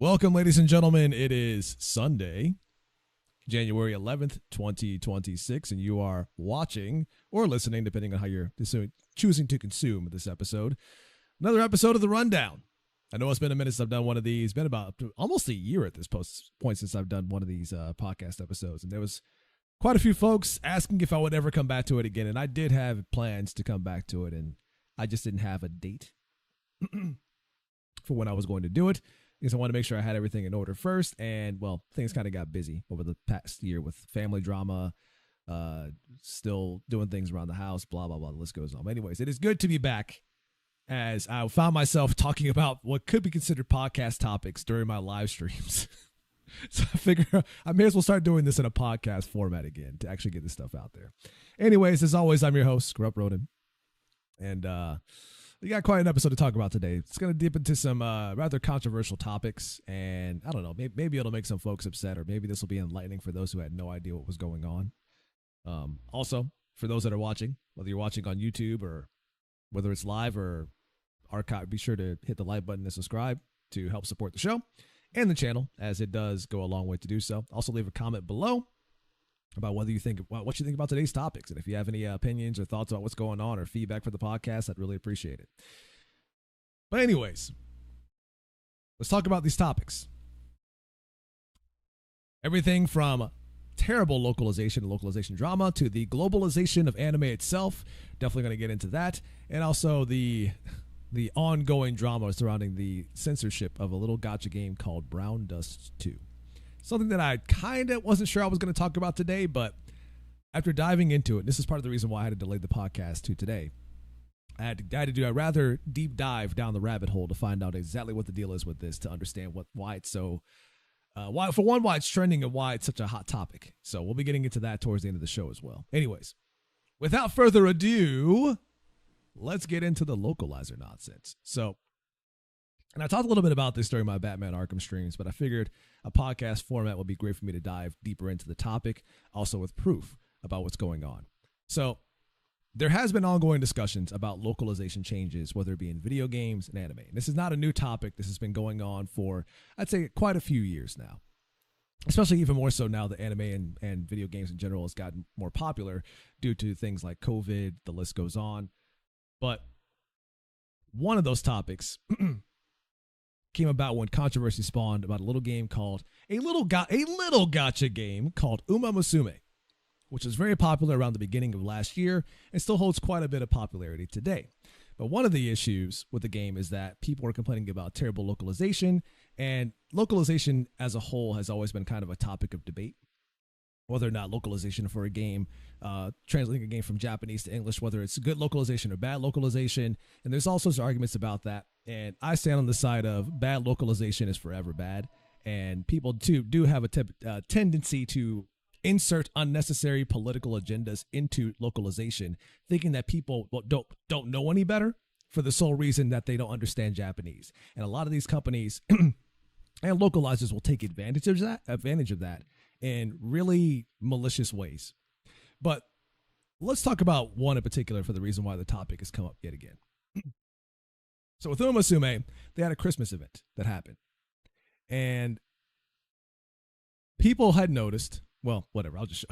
Welcome, ladies and gentlemen. It is Sunday, January 11th, 2026, and you are watching or listening, depending on how you're choosing to consume this episode. Another episode of The Rundown. I know it's been a minute since I've done one of these. It's been about almost a year at this point since I've done one of these podcast episodes, and there was quite a few folks asking if I would ever come back to it again, and I did have plans to come back to it, and I just didn't have a date for when I was going to do it. Because I wanted to make sure I had everything in order first. And, well, things kind of got busy over the past year with family drama, still doing things around the house, blah, blah, blah. The list goes on. But anyways, it is good to be back as I found myself talking about what could be considered podcast topics during my live streams. So I figure I may as well start doing this in a podcast format again to actually get this stuff out there. Anyways, as always, I'm your host, Scrub Roden. And, we got quite an episode to talk about today. It's going to dip into some rather controversial topics, and I don't know, maybe it'll make some folks upset, or maybe this will be enlightening for those who had no idea what was going on. Also, for those that are watching, whether you're watching on YouTube or whether it's live or archive, be sure to hit the like button and subscribe to help support the show and the channel, as it does go a long way to do so. Also, leave a comment below about what you think about today's topics. And if you have any opinions or thoughts about what's going on or feedback for the podcast, I'd really appreciate it. But anyways, let's talk about these topics. Everything from terrible localization and localization drama to the globalization of anime itself. Definitely going to get into that. And also the ongoing drama surrounding the censorship of a little gacha game called Brown Dust 2. Something that I kind of wasn't sure I was going to talk about today, but after diving into it, this is part of the reason why I had to delay the podcast to today. I had to do a rather deep dive down the rabbit hole to find out exactly what the deal is with this, to understand why it's so, why it's trending and why it's such a hot topic. So we'll be getting into that towards the end of the show as well. Anyways, without further ado, let's get into the localizer nonsense. So, and I talked a little bit about this during my Batman Arkham streams, but I figured a podcast format would be great for me to dive deeper into the topic, also with proof about what's going on. So there has been ongoing discussions about localization changes, whether it be in video games and anime. And this is not a new topic. This has been going on for, I'd say, quite a few years now, especially even more so now that anime and video games in general has gotten more popular due to things like COVID, the list goes on. But one of those topics came about when controversy spawned about a little game called a little gacha game called Uma Musume, which was very popular around the beginning of last year and still holds quite a bit of popularity today. But one of the issues with the game is that people are complaining about terrible localization, and localization as a whole has always been kind of a topic of debate. Whether or not localization for a game, translating a game from Japanese to English, whether it's good localization or bad localization. And there's all sorts of arguments about that. And I stand on the side of bad localization is forever bad. And people, too, do have a tendency to insert unnecessary political agendas into localization, thinking that people don't know any better for the sole reason that they don't understand Japanese. And a lot of these companies and localizers will take advantage of that in really malicious ways. But let's talk about one in particular for the reason why the topic has come up yet again. So with Uma Musume, they had a Christmas event that happened. And people had noticed, well, whatever, I'll just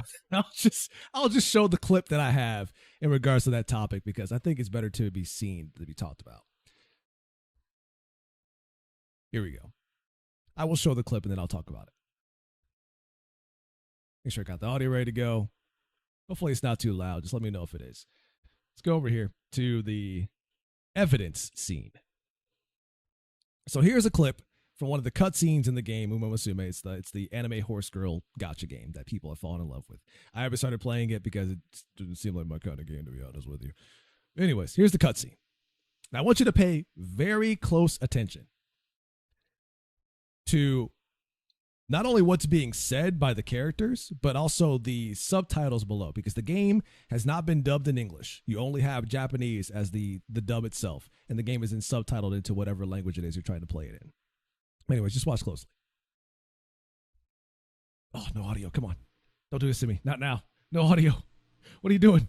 show the clip that I have in regards to that topic, because I think it's better to be seen than to be talked about. Here we go. I will show the clip and then I'll talk about it. Make sure I got the audio ready to go. Hopefully it's not too loud. Just let me know if it is. Let's go over here to the evidence scene. So here's a clip from one of the cutscenes in the game, Uma Musume. It's the anime horse girl gacha game that people have fallen in love with. I haven't started playing it because it didn't seem like my kind of game, to be honest with you. Anyways, here's the cutscene. Now I want you to pay very close attention to not only what's being said by the characters, but also the subtitles below, because the game has not been dubbed in English. You only have Japanese as the dub itself, and the game is subtitled into whatever language it is you're trying to play it in. Anyways, just watch closely. Oh, no audio. Come on. Don't do this to me. Not now. No audio. What are you doing?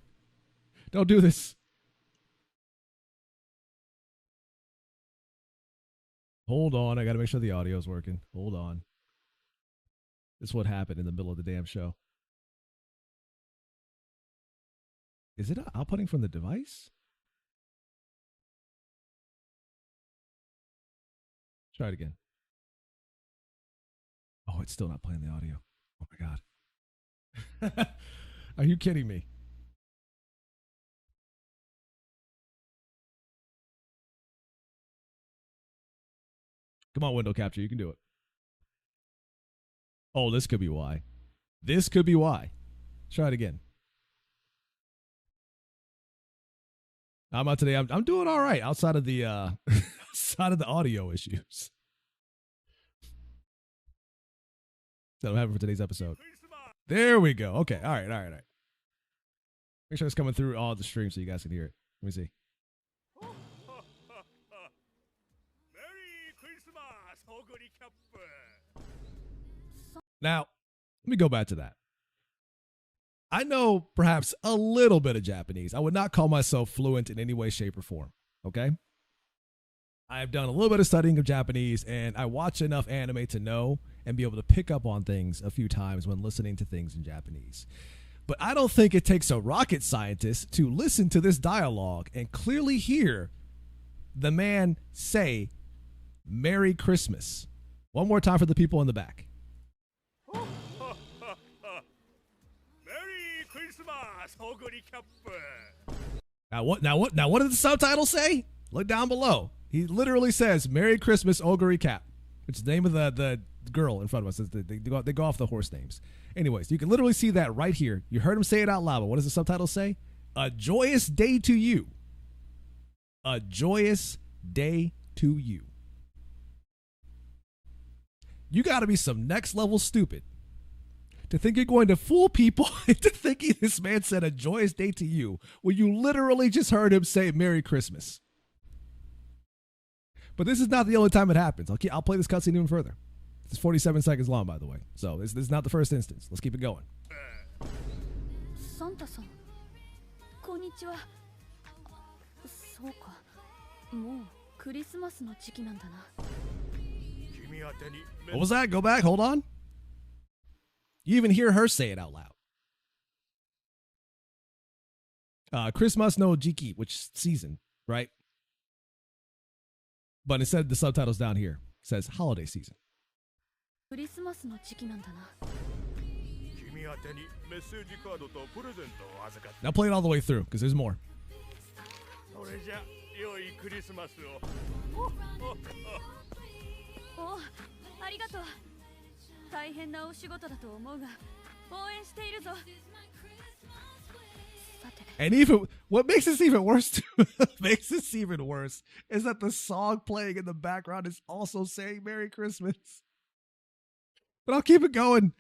Don't do this. Hold on. I got to make sure the audio's working. Hold on. This is what happened in the middle of the damn show. Is it outputting from the device? Try it again. Oh, it's still not playing the audio. Oh my God. Are you kidding me? Come on, window capture. You can do it. Oh, this could be why. This could be why. Try it again. How about today? I'm doing all right outside of the outside of the audio issues that I'm having for today's episode. There we go. Okay. All right. Make sure it's coming through all the stream so you guys can hear it. Let me see. Now, let me go back to that. I know perhaps a little bit of Japanese. I would not call myself fluent in any way, shape, or form. Okay? I've done a little bit of studying of Japanese, and I watch enough anime to know and be able to pick up on things a few times when listening to things in Japanese. But I don't think it takes a rocket scientist to listen to this dialogue and clearly hear the man say, "Merry Christmas." One more time for the people in the back. Merry Christmas, Oguri Cap. Now what did the subtitles say? Look down below. He literally says, "Merry Christmas, Oguri Cap." It's the name of the girl in front of us. They go off the horse names. Anyways, you can literally see that right here. You heard him say it out loud, but what does the subtitle say? "A joyous day to you." A joyous day to you. You got to be some next level stupid to think you're going to fool people into thinking this man said a joyous day to you when you literally just heard him say Merry Christmas. But this is not the only time it happens. I'll play this cutscene even further. It's 47 seconds long, by the way. So this is not the first instance. Let's keep it going. Santa-san, konnichiwa. そうか。もうクリスマスの時期なんだな。What was that? Go back. Hold on. You even hear her say it out loud. Christmas no Jiki, which season, right? But instead, the subtitles down here says holiday season. Now play it all the way through, because there's more. ありがとう。大変なお仕事だと思うが、応援しているぞ。And even what makes this even worse makes this even worse is that the song playing in the background is also saying Merry Christmas. But I'll keep it going.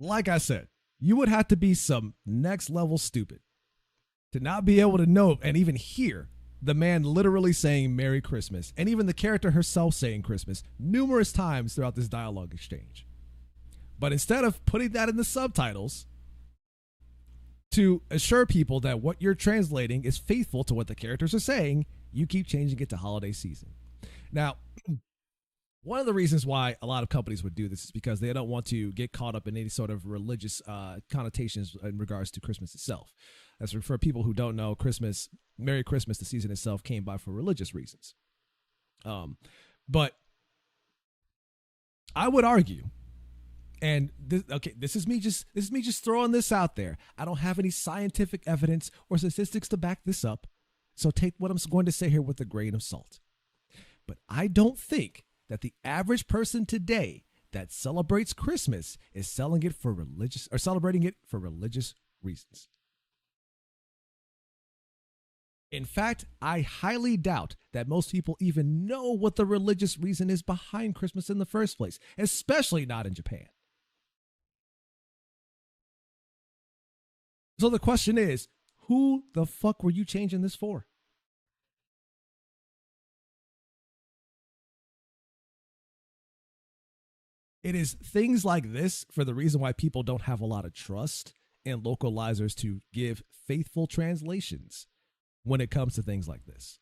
Like I said, you would have to be some next level stupid to not be able to know and even hear the man literally saying Merry Christmas, and even the character herself saying Christmas numerous times throughout this dialogue exchange. But instead of putting that in the subtitles to assure people that what you're translating is faithful to what the characters are saying, you keep changing it to holiday season. Now, one of the reasons why a lot of companies would do this is because they don't want to get caught up in any sort of religious connotations in regards to Christmas itself. As for people who don't know, Christmas, Merry Christmas, the season itself came by for religious reasons. But I would argue, and this is me just throwing this out there. I don't have any scientific evidence or statistics to back this up, so take what I'm going to say here with a grain of salt. But I don't think that the average person today that celebrates Christmas is celebrating it for religious reasons. In fact, I highly doubt that most people even know what the religious reason is behind Christmas in the first place, especially not in Japan. So the question is, who the fuck were you changing this for? It is things like this for the reason why people don't have a lot of trust in localizers to give faithful translations when it comes to things like this,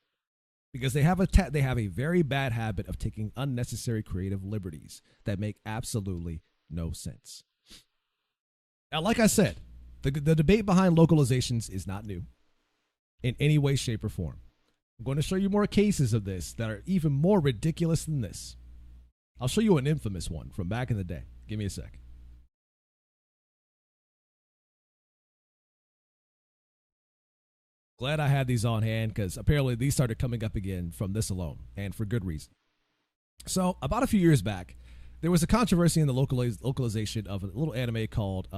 because they have a very bad habit of taking unnecessary creative liberties that make absolutely no sense. Now, like I said, the debate behind localizations is not new in any way, shape, or form. I'm going to show you more cases of this that are even more ridiculous than this. I'll show you an infamous one from back in the day. Give me a sec. Glad I had these on hand because apparently these started coming up again from this alone, and for good reason. So, about a few years back, there was a controversy in the localization of a little anime called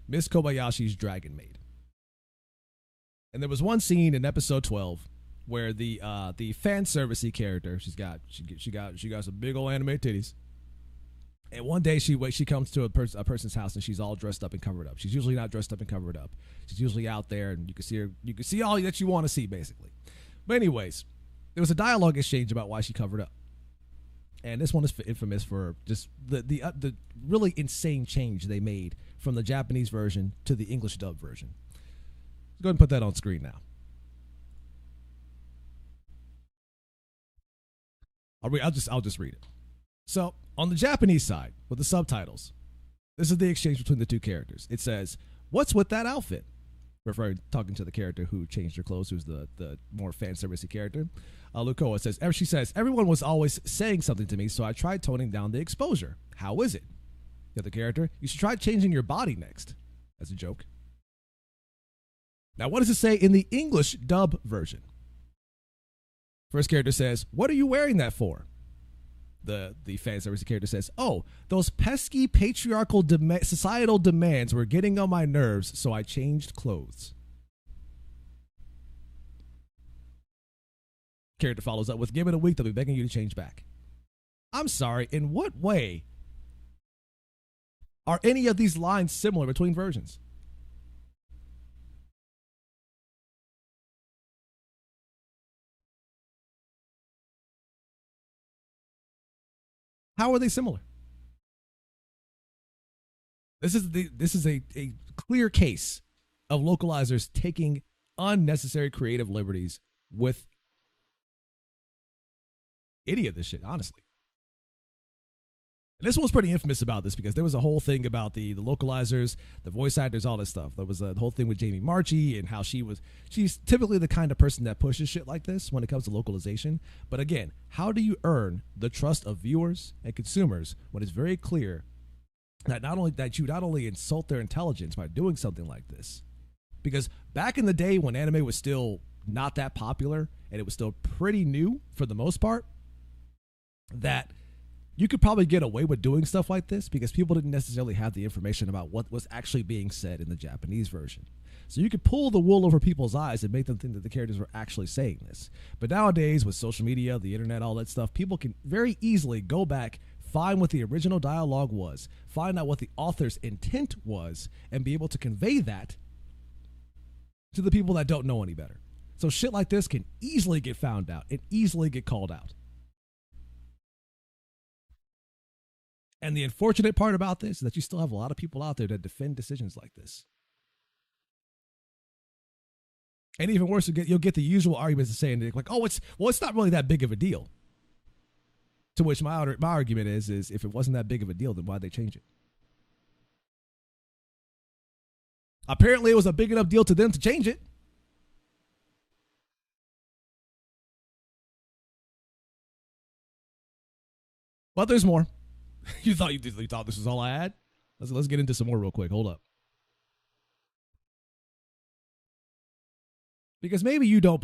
Miss Kobayashi's Dragon Maid. And there was one scene in episode 12 where the fan servicey character, she got some big old anime titties. And one day she comes to a person's house and she's all dressed up and covered up. She's usually not dressed up and covered up. She's usually out there and you can see her. You can see all that you want to see basically. But anyways, there was a dialogue exchange about why she covered up. And this one is infamous for just the really insane change they made from the Japanese version to the English dub version. Let's go ahead and put that on screen now. I'll just read it. So, on the Japanese side, with the subtitles, this is the exchange between the two characters. It says, "What's with that outfit?" Talking to the character who changed her clothes, who's the more fan servicey character. Lukoa says, she says, "Everyone was always saying something to me, so I tried toning down the exposure. How is it?" The other character, "You should try changing your body next." As a joke. Now, what does it say in the English dub version? First character says, "What are you wearing that for?" The fan service character says, "Oh, those pesky patriarchal societal demands were getting on my nerves, so I changed clothes." Character follows up with, "Give it a week, they'll be begging you to change back." I'm sorry, in what way are any of these lines similar between versions? How are they similar? This is a clear case of localizers taking unnecessary creative liberties with any of this shit, honestly. And this one's pretty infamous about this because there was a whole thing about the localizers, the voice actors, all this stuff. There was a whole thing with Jamie Marchi and how she's typically the kind of person that pushes shit like this when it comes to localization. But again, how do you earn the trust of viewers and consumers when it's very clear that you not only insult their intelligence by doing something like this? Because back in the day when anime was still not that popular and it was still pretty new for the most part, that you could probably get away with doing stuff like this because people didn't necessarily have the information about what was actually being said in the Japanese version. So you could pull the wool over people's eyes and make them think that the characters were actually saying this. But nowadays, with social media, the internet, all that stuff, people can very easily go back, find what the original dialogue was, find out what the author's intent was, and be able to convey that to the people that don't know any better. So shit like this can easily get found out and easily get called out. And the unfortunate part about this is that you still have a lot of people out there that defend decisions like this. And even worse, you'll get the usual arguments of saying like, "Oh, it's not really that big of a deal." To which my argument is if it wasn't that big of a deal, then why'd they change it? Apparently, it was a big enough deal to them to change it. But there's more. You thought this was all I had? Let's get into some more real quick. Hold up. Because maybe you don't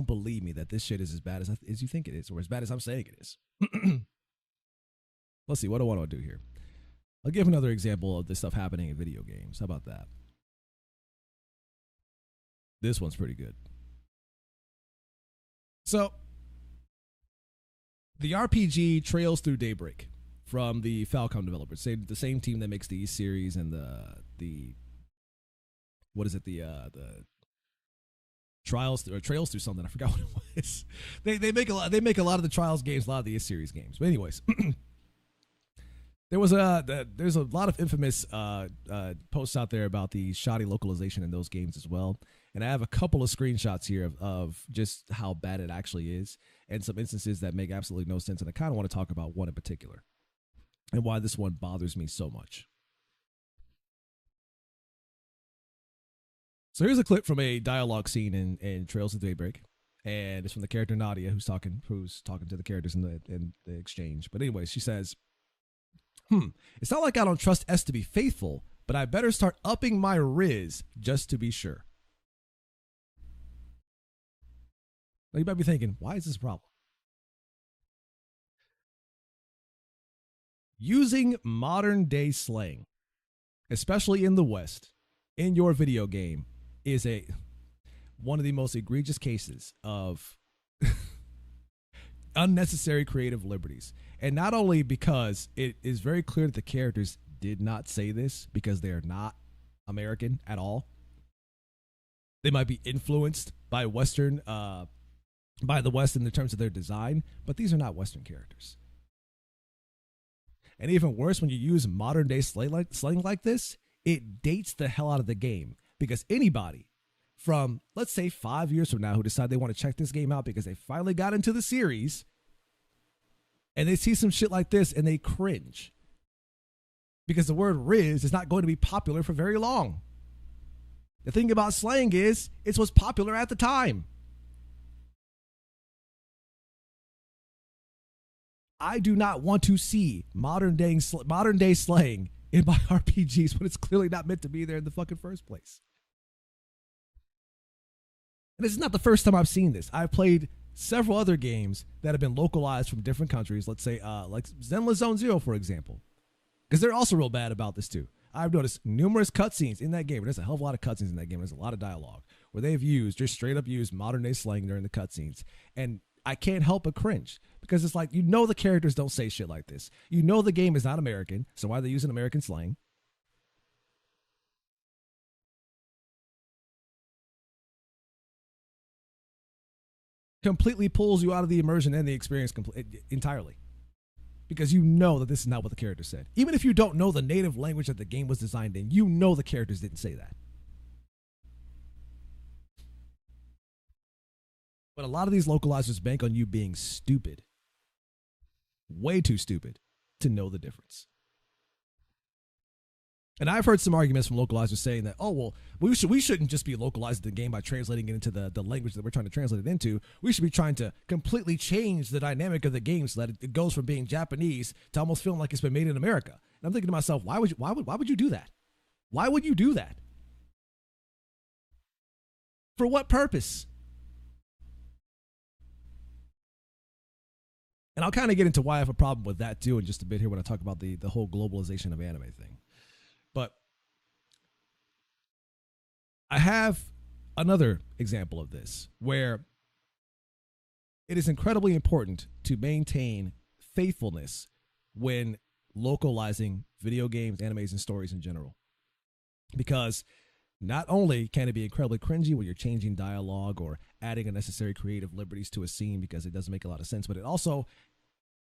believe me that this shit is as bad as you think it is, or as bad as I'm saying it is. Let's see. What do I want to do here? I'll give another example of this stuff happening in video games. How about that? This one's pretty good. So, the RPG Trails Through Daybreak from the Falcom developers, the same team that makes the series and the what is it, the Trails Through something, I forgot what it was. They make a lot of the Trials games, a lot of the series games. But anyways, there's a lot of infamous posts out there about the shoddy localization in those games as well, and I have a couple of screenshots here of just how bad it actually is, and some instances that make absolutely no sense. And I kind of want to talk about one in particular, and why this one bothers me so much. So here's a clip from a dialogue scene in Trails of Daybreak, and it's from the character Nadia, who's talking to the characters in the exchange. But anyway, she says, it's not like I don't trust S to be faithful, but I better start upping my riz just to be sure. Now you might be thinking, why is this a problem? Using modern day slang, especially in the West, in your video game is one of the most egregious cases of unnecessary creative liberties. And not only because it is very clear that the characters did not say this because they are not American at all. They might be influenced by by the West in the terms of their design, but these are not Western characters. And even worse, when you use modern day slang like this, it dates the hell out of the game, because anybody from, let's say, 5 years from now who decide they want to check this game out because they finally got into the series and they see some shit like this and they cringe, because the word Riz is not going to be popular for very long. The thing about slang is it's what's popular at the time. I do not want to see modern day slang in my RPGs when it's clearly not meant to be there in the fucking first place. And this is not the first time I've seen this. I've played several other games that have been localized from different countries. Let's say like Zenless Zone Zero, for example, because they're also real bad about this too. I've noticed numerous cutscenes in that game. There's a hell of a lot of cutscenes in that game. There's a lot of dialogue where they've just straight up used modern day slang during the cutscenes. And I can't help but cringe, because it's like, the characters don't say shit like this. The game is not American, so why are they using American slang? Completely pulls you out of the immersion and the experience entirely, because that this is not what the character said. Even if you don't know the native language that the game was designed in, the characters didn't say that. But a lot of these localizers bank on you being stupid, way too stupid, to know the difference. And I've heard some arguments from localizers saying that, we shouldn't just be localizing the game by translating it into the language that we're trying to translate it into. We should be trying to completely change the dynamic of the game so that it goes from being Japanese to almost feeling like it's been made in America. And I'm thinking to myself, why would you do that? Why would you do that? For what purpose? And I'll kind of get into why I have a problem with that too in just a bit here when I talk about the whole globalization of anime thing. But I have another example of this where it is incredibly important to maintain faithfulness when localizing video games, animes, and stories in general. Because not only can it be incredibly cringy when you're changing dialogue or adding unnecessary creative liberties to a scene because it doesn't make a lot of sense, but it also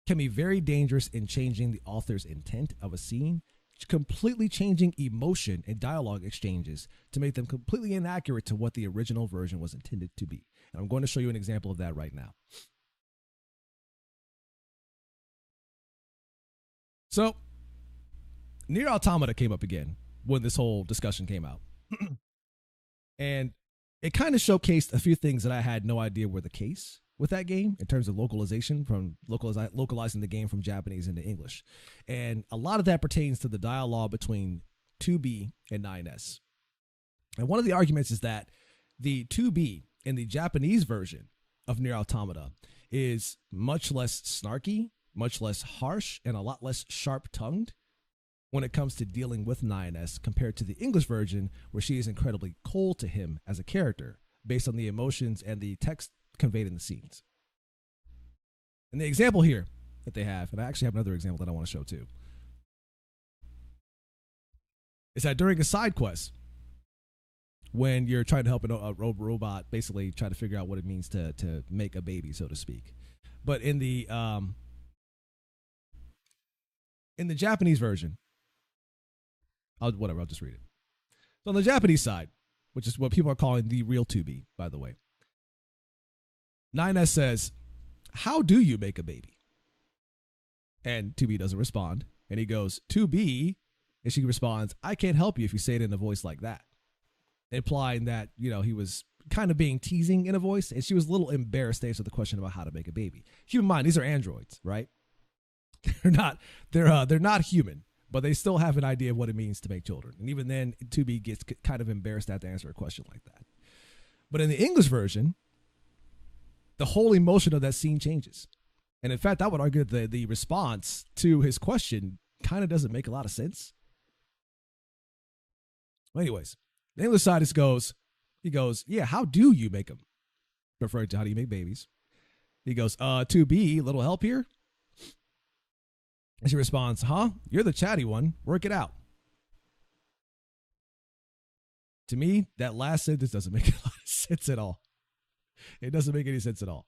can be very dangerous in changing the author's intent of a scene, completely changing emotion and dialogue exchanges to make them completely inaccurate to what the original version was intended to be. And I'm going to show you an example of that right now. So, Nier Automata came up again when this whole discussion came out. And it kind of showcased a few things that I had no idea were the case with that game in terms of localization, from localizing the game from Japanese into English. And a lot of that pertains to the dialogue between 2B and 9S. And one of the arguments is that the 2B in the Japanese version of Nier Automata is much less snarky, much less harsh, and a lot less sharp-tongued when it comes to dealing with 9S compared to the English version, where she is incredibly cold to him as a character based on the emotions and the text conveyed in the scenes. And the example here that they have, and I actually have another example that I want to show too, is that during a side quest, when you're trying to help a robot basically try to figure out what it means to make a baby, so to speak. But in the In the Japanese version, I'll just read it. So on the Japanese side, which is what people are calling the real 2B, by the way, 9S says, "How do you make a baby?" And 2B doesn't respond. And he goes, "2B," and she responds, "I can't help you if you say it in a voice like that," implying that, he was kind of being teasing in a voice, and she was a little embarrassed to answer the question about how to make a baby. Keep in mind, these are androids, right? They're not human, but they still have an idea of what it means to make children. And even then, 2B gets kind of embarrassed to have to answer a question like that. But in the English version, the whole emotion of that scene changes. And in fact, I would argue that the response to his question kind of doesn't make a lot of sense. Anyways, the English side he goes, "Yeah, how do you make them?" Referring to how do you make babies. He goes, 2B, little help here? And she responds, "Huh? You're the chatty one. Work it out." To me, that last sentence doesn't make a lot of sense at all. It doesn't make any sense at all.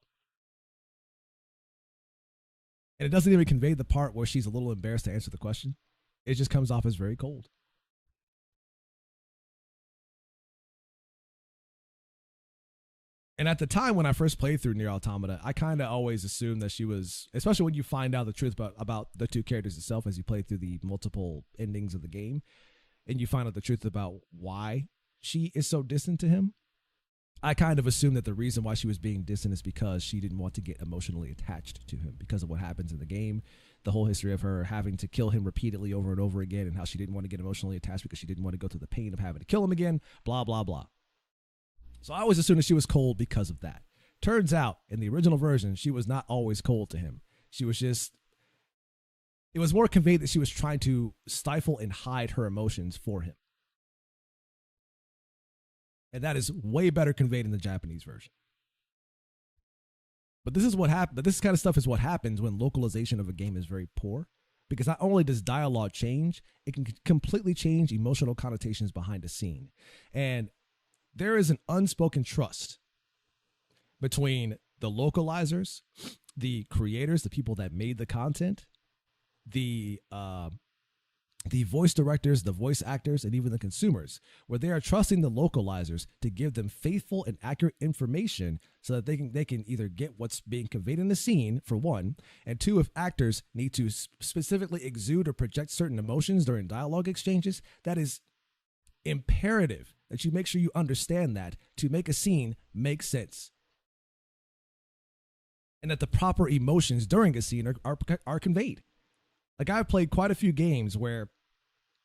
And it doesn't even convey the part where she's a little embarrassed to answer the question. It just comes off as very cold. And at the time when I first played through Nier Automata, I kind of always assumed that she was, especially when you find out the truth about the two characters itself as you play through the multiple endings of the game, and you find out the truth about why she is so distant to him. I kind of assumed that the reason why she was being distant is because she didn't want to get emotionally attached to him because of what happens in the game. The whole history of her having to kill him repeatedly over and over again, and how she didn't want to get emotionally attached because she didn't want to go through the pain of having to kill him again, blah, blah, blah. So I always assumed that she was cold because of that. Turns out, in the original version, she was not always cold to him. She was just, it was more conveyed that she was trying to stifle and hide her emotions for him. And that is way better conveyed in the Japanese version. But this is what happened. This kind of stuff is what happens when localization of a game is very poor. Because not only does dialogue change, it can completely change emotional connotations behind a scene. And there is an unspoken trust between the localizers, the creators, the people that made the content, the voice directors, the voice actors, and even the consumers, where they are trusting the localizers to give them faithful and accurate information so that they can either get what's being conveyed in the scene, for one, and two, if actors need to specifically exude or project certain emotions during dialogue exchanges, that is imperative that you make sure you understand that to make a scene make sense. And that the proper emotions during a scene are conveyed. Like, I've played quite a few games where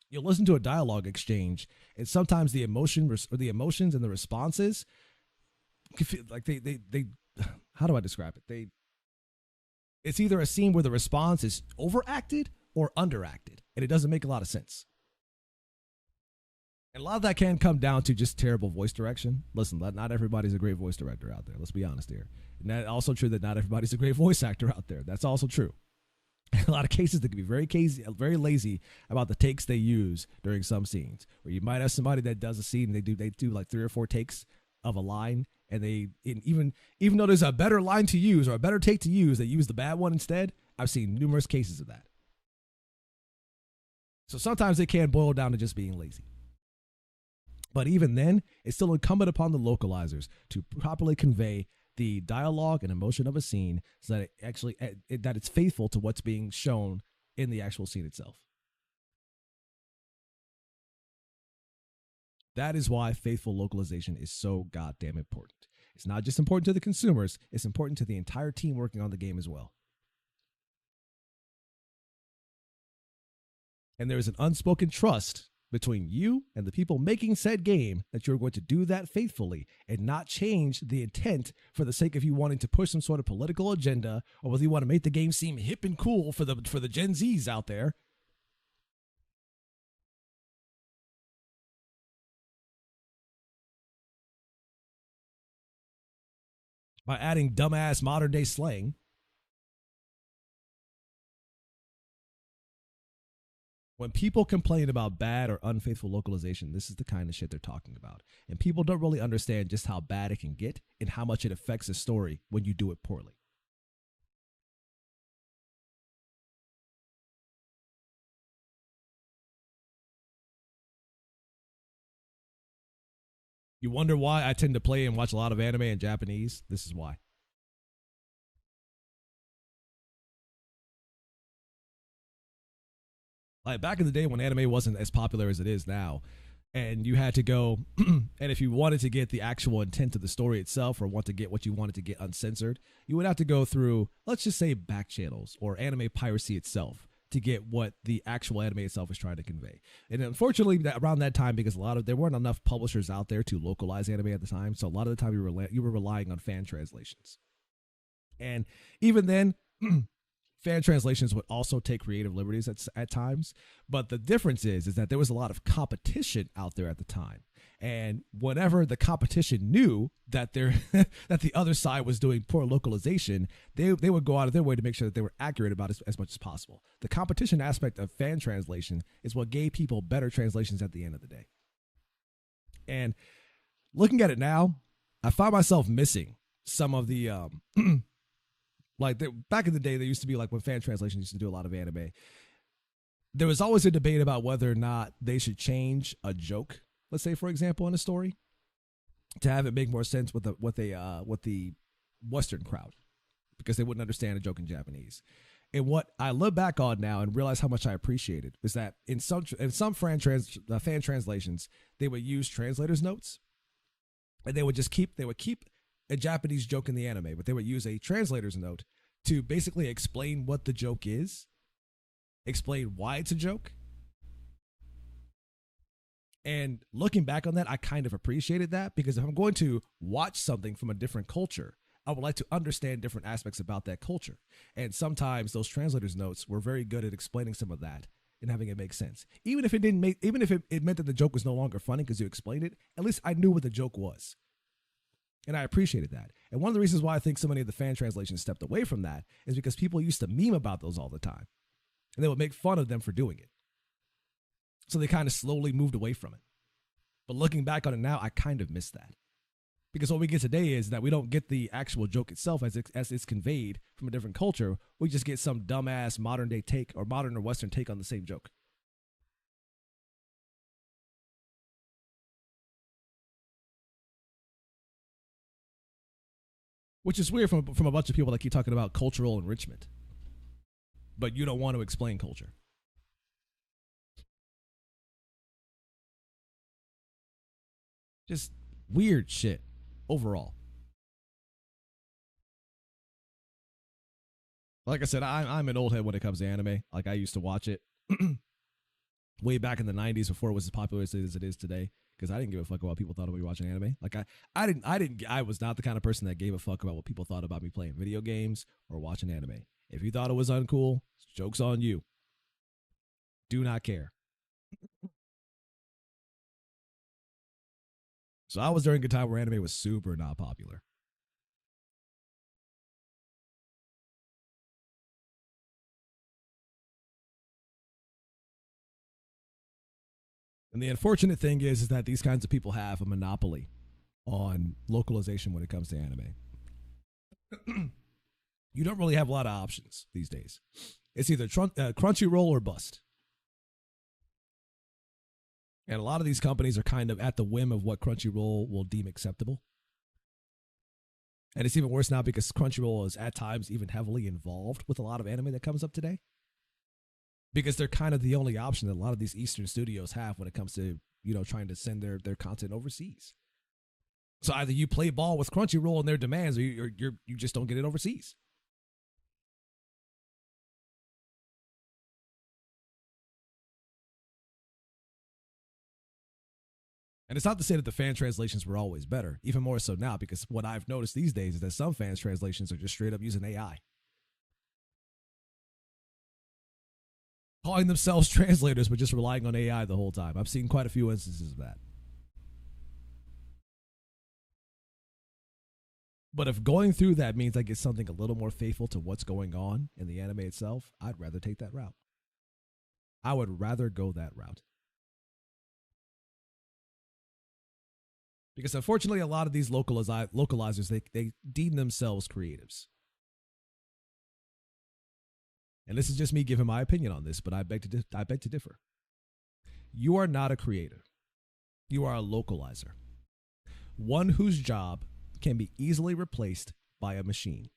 you'll listen to a dialogue exchange, and sometimes the emotions and the responses, like they how do I describe it? It's either a scene where the response is overacted or underacted, and it doesn't make a lot of sense. And a lot of that can come down to just terrible voice direction. Listen, not everybody's a great voice director out there. Let's be honest here. And that's also true that not everybody's a great voice actor out there. That's also true. In a lot of cases, they can be very lazy about the takes they use during some scenes. Where you might have somebody that does a scene, and they do like 3 or 4 takes of a line, and even though there's a better line to use or a better take to use, they use the bad one instead. I've seen numerous cases of that. So sometimes it can boil down to just being lazy. But even then, it's still incumbent upon the localizers to properly convey the dialogue and emotion of a scene so that that it's faithful to what's being shown in the actual scene itself. That is why faithful localization is so goddamn important. It's not just important to the consumers, it's important to the entire team working on the game as well. And there is an unspoken trust between you and the people making said game that you're going to do that faithfully and not change the intent for the sake of you wanting to push some sort of political agenda, or whether you want to make the game seem hip and cool for the Gen Zs out there. By adding dumbass modern day slang. When people complain about bad or unfaithful localization, this is the kind of shit they're talking about. And people don't really understand just how bad it can get and how much it affects a story when you do it poorly. You wonder why I tend to play and watch a lot of anime in Japanese? This is why. Like back in the day when anime wasn't as popular as it is now, and you had to go and if you wanted to get the actual intent of the story itself or want to get what you wanted to get uncensored, you would have to go through, let's just say, back channels or anime piracy itself to get what the actual anime itself is trying to convey. And unfortunately, around that time, because there weren't enough publishers out there to localize anime at the time, so a lot of the time you were relying on fan translations. And even then, fan translations would also take creative liberties at times. But the difference is that there was a lot of competition out there at the time. And whenever the competition knew that that the other side was doing poor localization, they would go out of their way to make sure that they were accurate about it as much as possible. The competition aspect of fan translation is what gave people better translations at the end of the day. And looking at it now, I find myself missing some of the back in the day, there used to be like when fan translation used to do a lot of anime. There was always a debate about whether or not they should change a joke, let's say, for example, in a story, to have it make more sense with the Western crowd, because they wouldn't understand a joke in Japanese. And what I look back on now and realize how much I appreciate it is that in some fan translations, they would use translators' notes, and they would keep a Japanese joke in the anime, but they would use a translator's note to basically explain what the joke is, explain why it's a joke. And looking back on that, I kind of appreciated that, because if I'm going to watch something from a different culture, I would like to understand different aspects about that culture. And sometimes those translators' notes were very good at explaining some of that and having it make sense. Even if it meant that the joke was no longer funny because you explained it, at least I knew what the joke was. And I appreciated that. And one of the reasons why I think so many of the fan translations stepped away from that is because people used to meme about those all the time. And they would make fun of them for doing it. So they kind of slowly moved away from it. But looking back on it now, I kind of miss that. Because what we get today is that we don't get the actual joke itself as it's conveyed from a different culture. We just get some dumbass modern day take or modern or Western take on the same joke. Which is weird from a bunch of people that keep talking about cultural enrichment. But you don't want to explain culture. Just weird shit overall. Like I said, I'm an old head when it comes to anime. Like, I used to watch it way back in the 90s before it was as popular as it is today, because I didn't give a fuck about what people thought of me watching anime. Like, I was not the kind of person that gave a fuck about what people thought about me playing video games or watching anime. If you thought it was uncool, joke's on you. Do not care. So I was during a time where anime was super not popular. And the unfortunate thing is that these kinds of people have a monopoly on localization when it comes to anime. You don't really have a lot of options these days. It's either Crunchyroll or bust. And a lot of these companies are kind of at the whim of what Crunchyroll will deem acceptable. And it's even worse now because Crunchyroll is at times even heavily involved with a lot of anime that comes up today. Because they're kind of the only option that a lot of these Eastern studios have when it comes to, trying to send their content overseas. So either you play ball with Crunchyroll and their demands, or you just don't get it overseas. And it's not to say that the fan translations were always better, even more so now, because what I've noticed these days is that some fan translations are just straight up using AI. Calling themselves translators, but just relying on AI the whole time. I've seen quite a few instances of that. But if going through that means I get something a little more faithful to what's going on in the anime itself, I'd rather take that route. I would rather go that route. Because unfortunately, a lot of these localizers, they deem themselves creatives. And this is just me giving my opinion on this, but I beg to differ. You are not a creator. You are a localizer. one whose job can be easily replaced by a machine.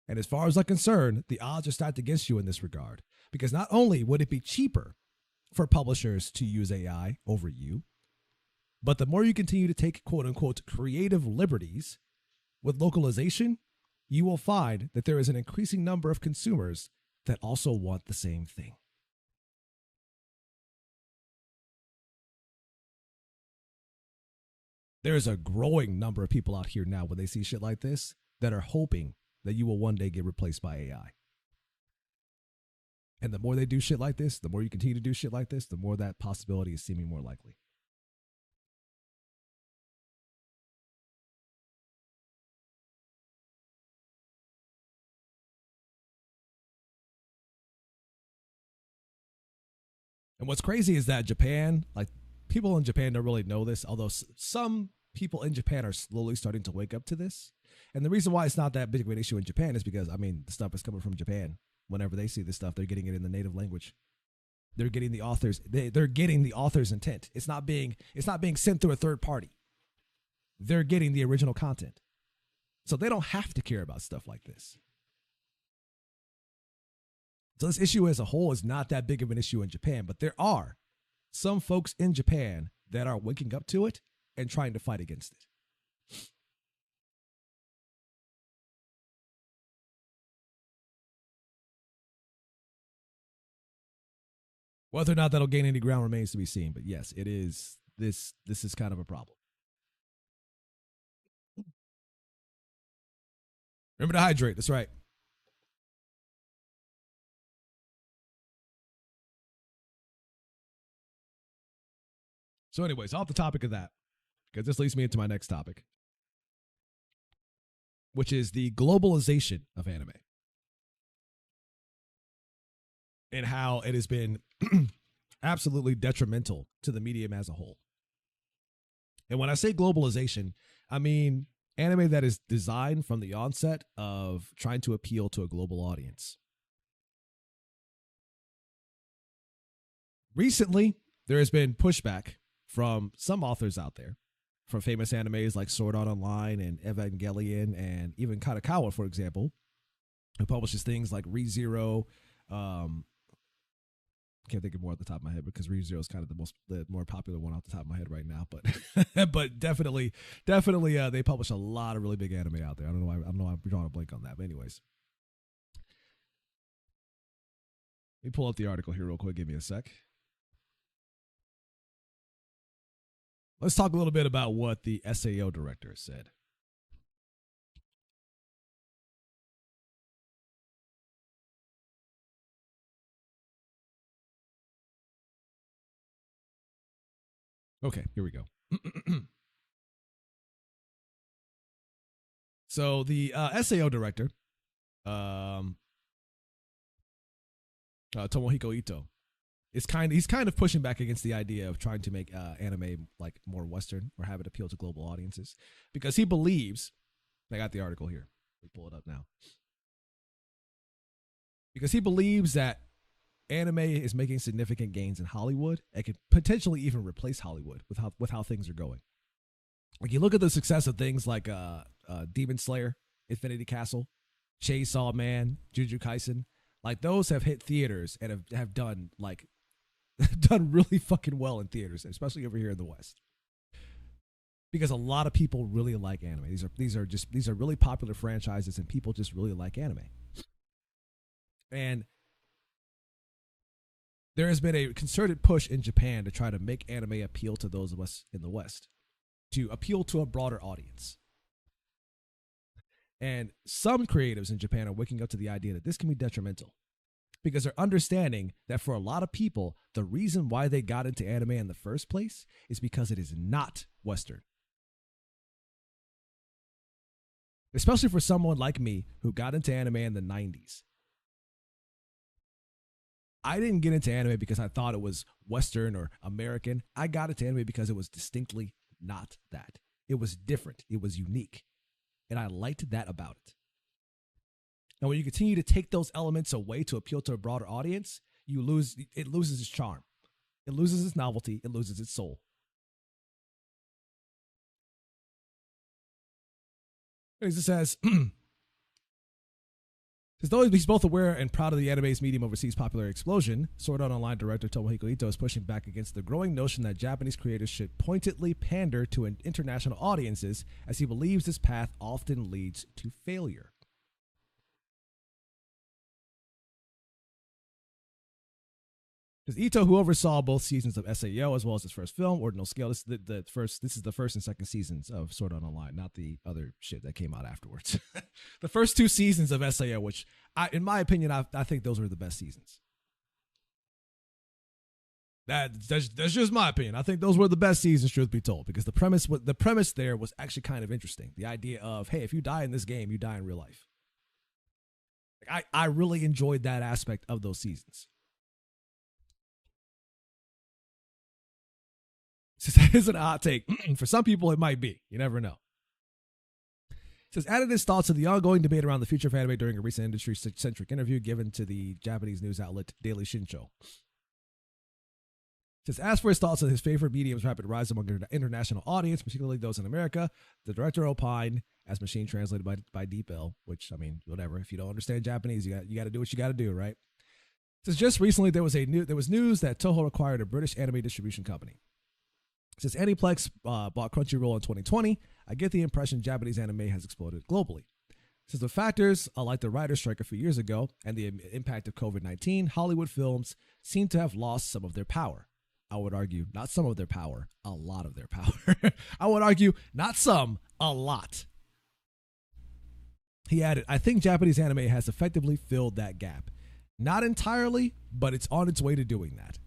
And as far as I'm concerned, the odds are stacked against you in this regard, because not only would it be cheaper for publishers to use AI over you, but the more you continue to take quote unquote creative liberties with localization, you will find that there is an increasing number of consumers that also want the same thing. There's a growing number of people out here now when they see shit like this that are hoping that you will one day get replaced by AI. And the more they do shit like this, the more you continue to do shit like this, the more that possibility is seeming more likely. And what's crazy is that Japan, like people in Japan don't really know this, although some people in Japan are slowly starting to wake up to this. And the reason why it's not that big of an issue in Japan is because, I mean, the stuff is coming from Japan. Whenever they see this stuff, they're getting it in the native language. They're getting the authors. They're getting the author's intent. It's not being sent through a third party. They're getting the original content, so they don't have to care about stuff like this. So this issue as a whole is not that big of an issue in Japan, but there are some folks in Japan that are waking up to it and trying to fight against it. Whether or not that'll gain any ground remains to be seen, but yes, it is. This is kind of a problem. Remember to hydrate. That's right. So anyways, off the topic of that, because this leads me into my next topic, which is the globalization of anime and how it has been absolutely detrimental to the medium as a whole. And when I say globalization, I mean anime that is designed from the onset of trying to appeal to a global audience. Recently, there has been pushback from some authors out there, from famous animes like Sword Art Online and Evangelion, and even Kadokawa, for example, who publishes things like ReZero. Can't think of more at the top of my head because ReZero is kind of the more popular one off the top of my head right now. But but definitely, they publish a lot of really big anime out there. I don't know why I'm drawing a blank on that. But anyways, let me pull up the article here real quick. Give me a sec. Let's talk a little bit about what the SAO director said. Okay, here we go. So the SAO director, Tomohiko Ito, he's kind of pushing back against the idea of trying to make anime like more Western or have it appeal to global audiences, because he believes. I got the article here. Let me pull it up now. Because he believes that anime is making significant gains in Hollywood and could potentially even replace Hollywood with how things are going. Like you look at the success of things like Demon Slayer, Infinity Castle, Chainsaw Man, Jujutsu Kaisen. Like those have hit theaters and have done like done really fucking well in theaters, especially over here in the West. Because a lot of people really like anime. These are really popular franchises and people just really like anime. And there has been a concerted push in Japan to try to make anime appeal to those of us in the West, to appeal to a broader audience. And some creatives in Japan are waking up to the idea that this can be detrimental, because they're understanding that for a lot of people, the reason why they got into anime in the first place is because it is not Western. Especially for someone like me who got into anime in the 90s. I didn't get into anime because I thought it was Western or American. I got into anime because it was distinctly not that. It was different. It was unique. And I liked that about it. And when you continue to take those elements away to appeal to a broader audience, it loses its charm. It loses its novelty. It loses its soul. It says, though he's both aware and proud of the anime's medium overseas popular explosion, Sword Art Online director Tomohiko Ito is pushing back against the growing notion that Japanese creators should pointedly pander to international audiences, as he believes this path often leads to failure. Because Ito, who oversaw both seasons of SAO as well as his first film, Ordinal Scale, this is the first and second seasons of Sword Art Online, not the other shit that came out afterwards. The first two seasons of SAO, which, in my opinion, I think those were the best seasons. That's just my opinion. I think those were the best seasons, truth be told, because the premise there was actually kind of interesting. The idea of, hey, if you die in this game, you die in real life. I really enjoyed that aspect of those seasons. That isn't a hot take. For some people, it might be. You never know. It says, added his thoughts to the ongoing debate around the future of anime during a recent industry-centric interview given to the Japanese news outlet Daily Shincho. It says, as for his thoughts on his favorite medium's rapid rise among an international audience, particularly those in America, the director opined, as machine translated by DeepL, which, I mean, whatever. If you don't understand Japanese, you got to do what you got to do, right? It says, just recently, there was news that Toho acquired a British anime distribution company. Since Aniplex bought Crunchyroll in 2020, I get the impression Japanese anime has exploded globally. Since the factors, like the writer's strike a few years ago and the impact of COVID-19, Hollywood films seem to have lost some of their power. I would argue not some of their power, a lot of their power. I would argue not some, a lot. He added, I think Japanese anime has effectively filled that gap. Not entirely, but it's on its way to doing that.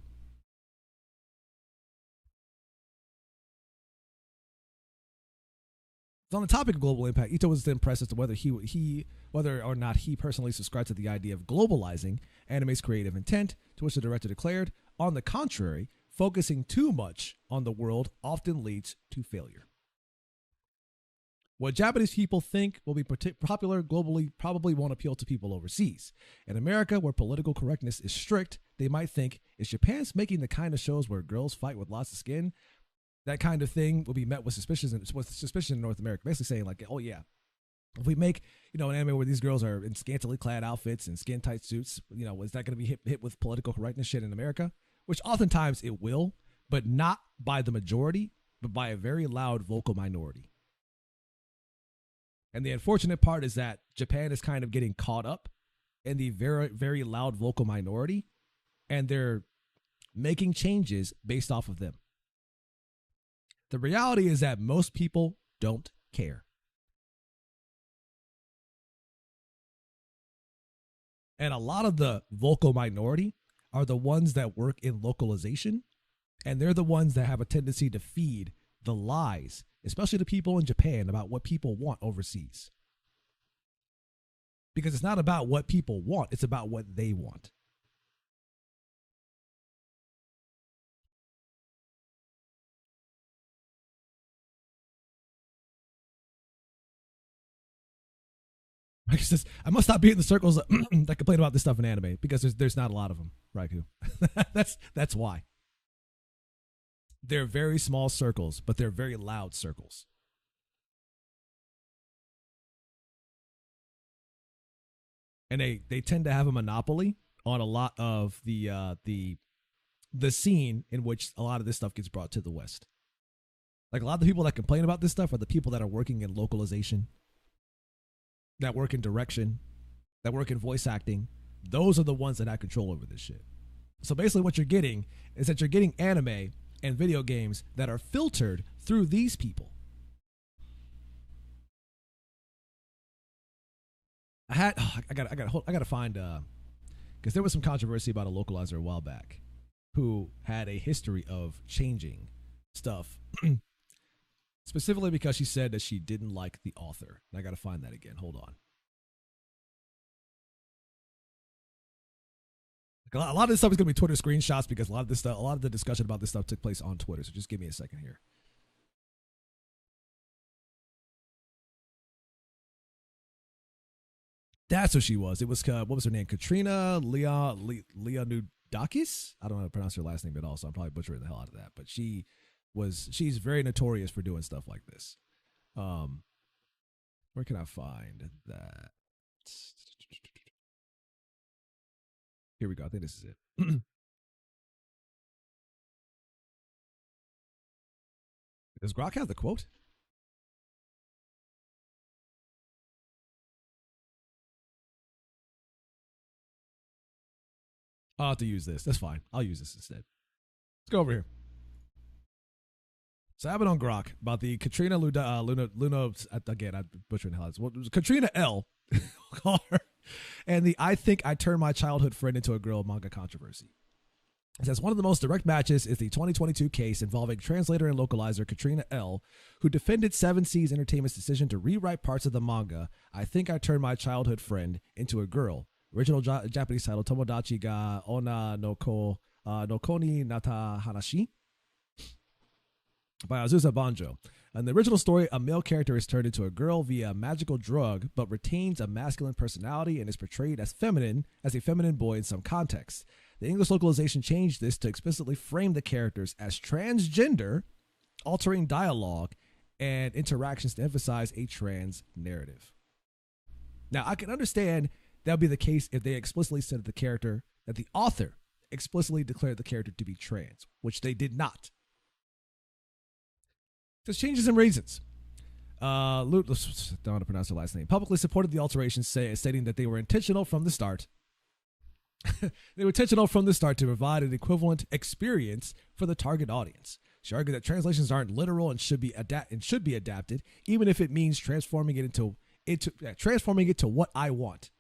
On the topic of global impact, Ito was then pressed as to whether or not he personally subscribed to the idea of globalizing anime's creative intent, to which the director declared, on the contrary, focusing too much on the world often leads to failure. What Japanese people think will be popular globally probably won't appeal to people overseas. In America, where political correctness is strict, they might think, is Japan's making the kind of shows where girls fight with lots of skin? That kind of thing will be met with suspicion in North America. Basically saying like, oh yeah, if we make, an anime where these girls are in scantily clad outfits and skin tight suits, is that going to be hit with political correctness shit in America? Which oftentimes it will, but not by the majority, but by a very loud vocal minority. And the unfortunate part is that Japan is kind of getting caught up in the very, very loud vocal minority, and they're making changes based off of them. The reality is that most people don't care. And a lot of the vocal minority are the ones that work in localization, and they're the ones that have a tendency to feed the lies, especially to people in Japan, about what people want overseas. Because it's not about what people want, it's about what they want. I must not be in the circles that complain about this stuff in anime because there's not a lot of them, Raikou. That's why. They're very small circles, but they're very loud circles. And they tend to have a monopoly on a lot of the scene in which a lot of this stuff gets brought to the West. Like a lot of the people that complain about this stuff are the people that are working in localization, that work in direction, that work in voice acting. Those are the ones that have control over this shit. So basically what you're getting is that you're getting anime and video games that are filtered through these people. I gotta find because there was some controversy about a localizer a while back who had a history of changing stuff specifically because she said that she didn't like the author. And I got to find that again. Hold on. Like a lot of this stuff is going to be Twitter screenshots because a lot of the discussion about this stuff took place on Twitter. So just give me a second here. That's what she was. It was, what was her name? Katrina Leonidakis? I don't know how to pronounce her last name at all, so I'm probably butchering the hell out of that. But she's very notorious for doing stuff like this. Where can I find that? Here we go. I think this is it. Does Grok have the quote? I'll have to use this. That's fine. I'll use this instead. Let's go over here. So I have it on Grok about the Katrina Luna again, I'm butchering the hell. Well, it was Katrina L. and the I think I turned my childhood friend into a girl manga controversy. It says one of the most direct matches is the 2022 case involving translator and localizer Katrina L., who defended Seven Seas Entertainment's decision to rewrite parts of the manga I think I turned my childhood friend into a girl. Original Japanese title Tomodachi ga Ona no Ko no Koni Nata Hanashi by Azusa Banjo. In the original story, a male character is turned into a girl via a magical drug, but retains a masculine personality and is portrayed as a feminine boy in some contexts. The English localization changed this to explicitly frame the characters as transgender, altering dialogue and interactions to emphasize a trans narrative. Now, I can understand that would be the case if they explicitly said that the author explicitly declared the character to be trans, which they did not. There's changes and reasons. Don't want to pronounce her last name. Publicly supported the alterations, stating that they were intentional from the start. They were intentional from the start to provide an equivalent experience for the target audience. She argued that translations aren't literal and should be adapted, even if it means transforming it to what I want.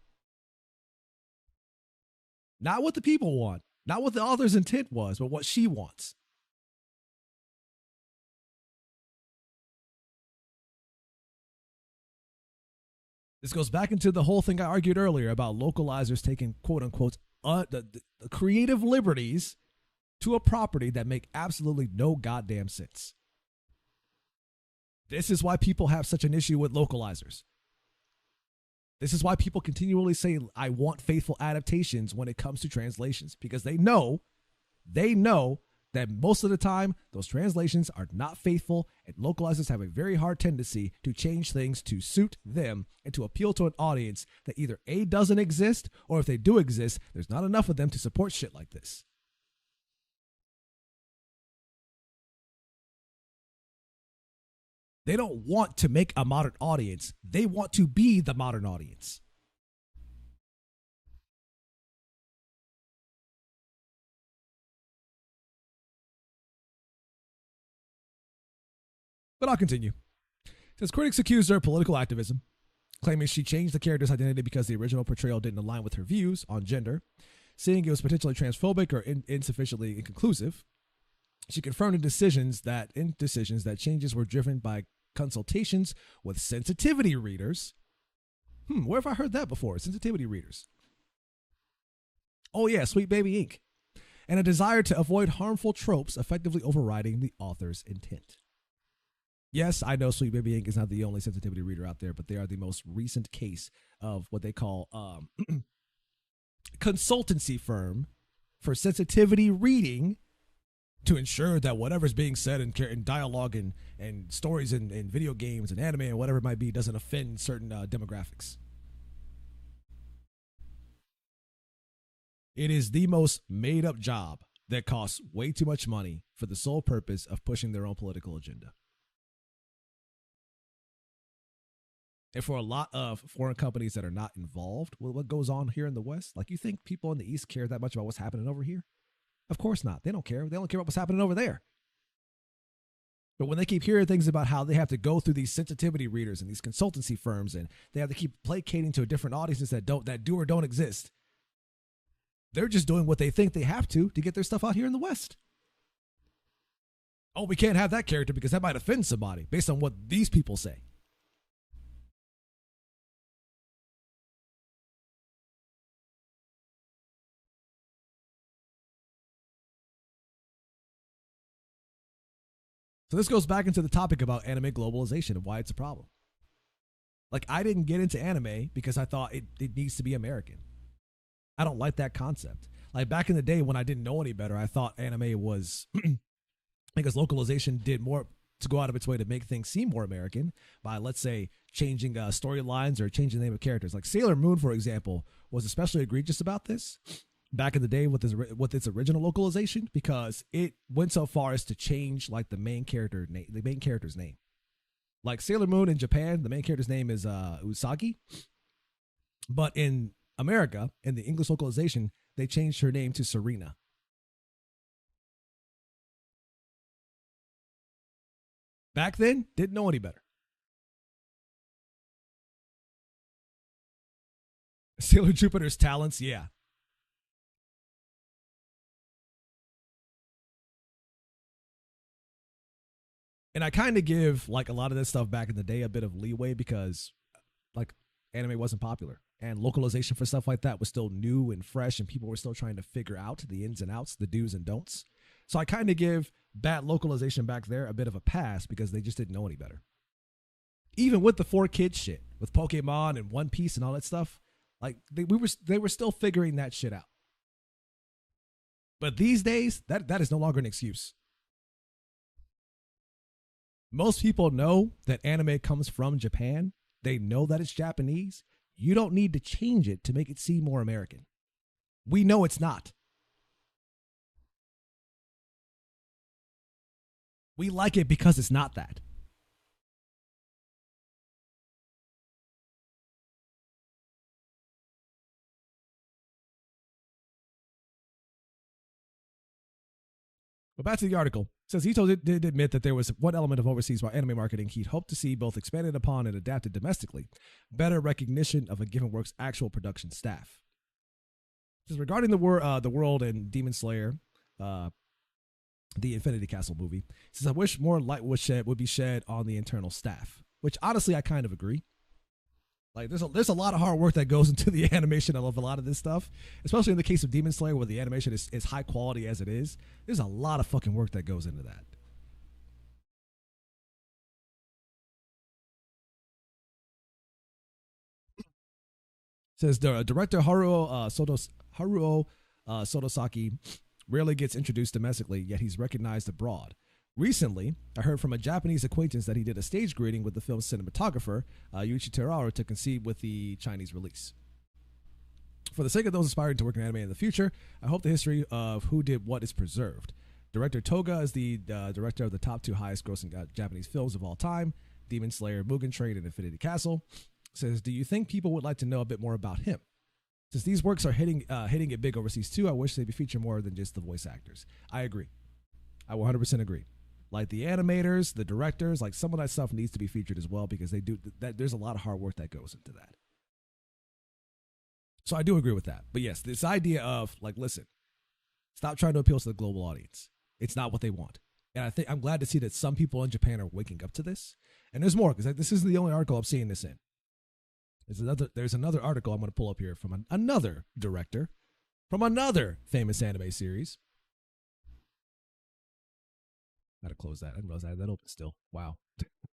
Not what the people want, not what the author's intent was, but what she wants. This goes back into the whole thing I argued earlier about localizers taking quote unquote the creative liberties to a property that make absolutely no goddamn sense. This is why people have such an issue with localizers. This is why people continually say, I want faithful adaptations when it comes to translations, because they know that most of the time those translations are not faithful, and localizers have a very hard tendency to change things to suit them and to appeal to an audience that either A, doesn't exist, or if they do exist, there's not enough of them to support shit like this. They don't want to make a modern audience. They want to be the modern audience. But I'll continue. It says critics accused her of political activism, claiming she changed the character's identity because the original portrayal didn't align with her views on gender, seeing it was potentially transphobic or insufficiently inconclusive. She confirmed in decisions that changes were driven by consultations with sensitivity readers. Where have I heard that before? Sensitivity readers. Oh yeah, Sweet Baby Inc. And a desire to avoid harmful tropes, effectively overriding the author's intent. Yes, I know Sweet Baby Inc. is not the only sensitivity reader out there, but they are the most recent case of what they call consultancy firm for sensitivity reading to ensure that whatever's being said in dialogue and stories and video games and anime and whatever it might be doesn't offend certain demographics. It is the most made-up job that costs way too much money for the sole purpose of pushing their own political agenda. And for a lot of foreign companies that are not involved with what goes on here in the West, like, you think people in the East care that much about what's happening over here? Of course not. They don't care. They don't care about what's happening over there. But when they keep hearing things about how they have to go through these sensitivity readers and these consultancy firms, and they have to keep placating to different audiences that do or don't exist, they're just doing what they think they have to get their stuff out here in the West. Oh, we can't have that character because that might offend somebody based on what these people say. So this goes back into the topic about anime globalization and why it's a problem. Like, I didn't get into anime because I thought it needs to be American. I don't like that concept. Like, back in the day when I didn't know any better, I thought anime was because localization did more to go out of its way to make things seem more American by, let's say, changing storylines or changing the name of characters. Like Sailor Moon, for example, was especially egregious about this back in the day with its original localization, because it went so far as to change like the main character's name. Like Sailor Moon in Japan, the main character's name is Usagi, but in America, in the English localization, they changed her name to Serena. Back then, didn't know any better. Sailor Jupiter's talents, yeah. And I kind of give like a lot of this stuff back in the day a bit of leeway because like anime wasn't popular and localization for stuff like that was still new and fresh and people were still trying to figure out the ins and outs, the do's and don'ts. So I kind of give bad localization back there a bit of a pass because they just didn't know any better. Even with the 4Kids shit, with Pokemon and One Piece and all that stuff, like they were still figuring that shit out. But these days, that is no longer an excuse. Most people know that anime comes from Japan. They know that it's Japanese. You don't need to change it to make it seem more American. We know it's not. We like it because it's not that. But back to the article. It says Ito did admit that there was one element of overseas anime marketing he'd hoped to see both expanded upon and adapted domestically: better recognition of a given work's actual production staff. It says regarding the world and Demon Slayer, the Infinity Castle movie, it says I wish more light would be shed on the internal staff, which honestly I kind of agree. Like there's a lot of hard work that goes into the animation of a lot of this stuff, especially in the case of Demon Slayer, where the animation is high quality as it is. There's a lot of fucking work that goes into that. It says the director Haruo Sotosaki rarely gets introduced domestically, yet he's recognized abroad. Recently, I heard from a Japanese acquaintance that he did a stage greeting with the film's cinematographer, Yuichi Terao, to concede with the Chinese release. For the sake of those aspiring to work in anime in the future, I hope the history of who did what is preserved. Director Toga is the director of the top two highest grossing Japanese films of all time, Demon Slayer, Mugen Train, and Infinity Castle. Says, do you think people would like to know a bit more about him? Since these works are hitting it big overseas too, I wish they'd be featured more than just the voice actors. I agree. I 100% agree. Like the animators, the directors, like some of that stuff needs to be featured as well because they do that. There's a lot of hard work that goes into that. So I do agree with that. But yes, this idea of like, listen, stop trying to appeal to the global audience. It's not what they want. And I'm glad to see that some people in Japan are waking up to this. And there's more because this isn't the only article I'm seeing this in. There's another article I'm going to pull up here from another director from another famous anime series. Gotta close that. I didn't realize I had that open still. Wow.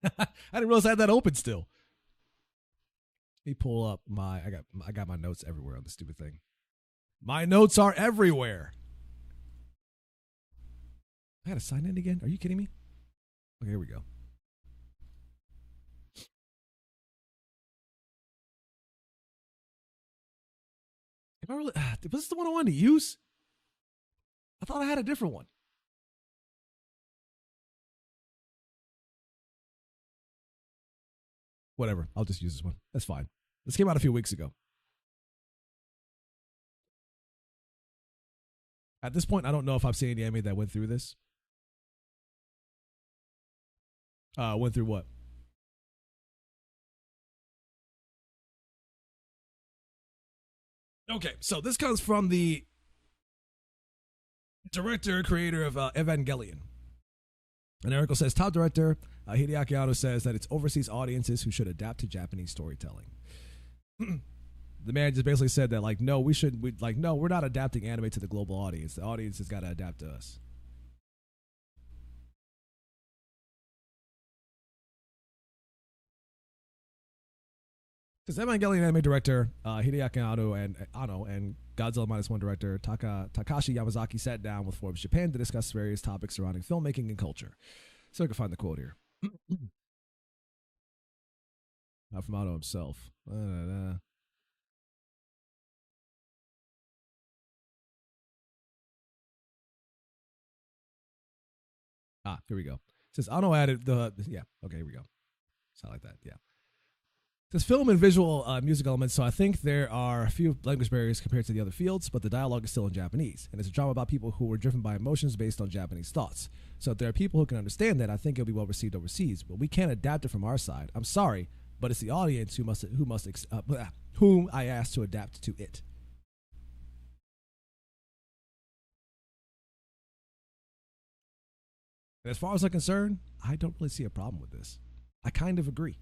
I didn't realize I had that open still. Let me pull up I got my notes everywhere on this stupid thing. My notes are everywhere. I gotta sign in again? Are you kidding me? Okay, here we go. Am I really, was this the one I wanted to use? I thought I had a different one. Whatever. I'll just use this one. That's fine. This came out a few weeks ago. At this point, I don't know if I've seen any anime that went through this. Went through what? Okay, so this comes from the director, creator of Evangelion. An article says, top director Hideaki Anno says that it's overseas audiences who should adapt to Japanese storytelling. The man just basically said that, like, no, we're not adapting anime to the global audience. The audience has got to adapt to us. Because Evangelion anime director Hideaki Anno and Godzilla Minus One director Takashi Yamazaki sat down with Forbes Japan to discuss various topics surrounding filmmaking and culture. So I can find the quote here. From Otto himself. Here we go. It says Otto added the yeah. Okay, here we go. Sound like that. Yeah. This film and visual music elements, so I think there are a few language barriers compared to the other fields, but the dialogue is still in Japanese. And it's a drama about people who were driven by emotions based on Japanese thoughts. So if there are people who can understand that, I think it'll be well received overseas. But we can't adapt it from our side. I'm sorry, but it's the audience whom I asked to adapt to it. And as far as I'm concerned, I don't really see a problem with this. I kind of agree.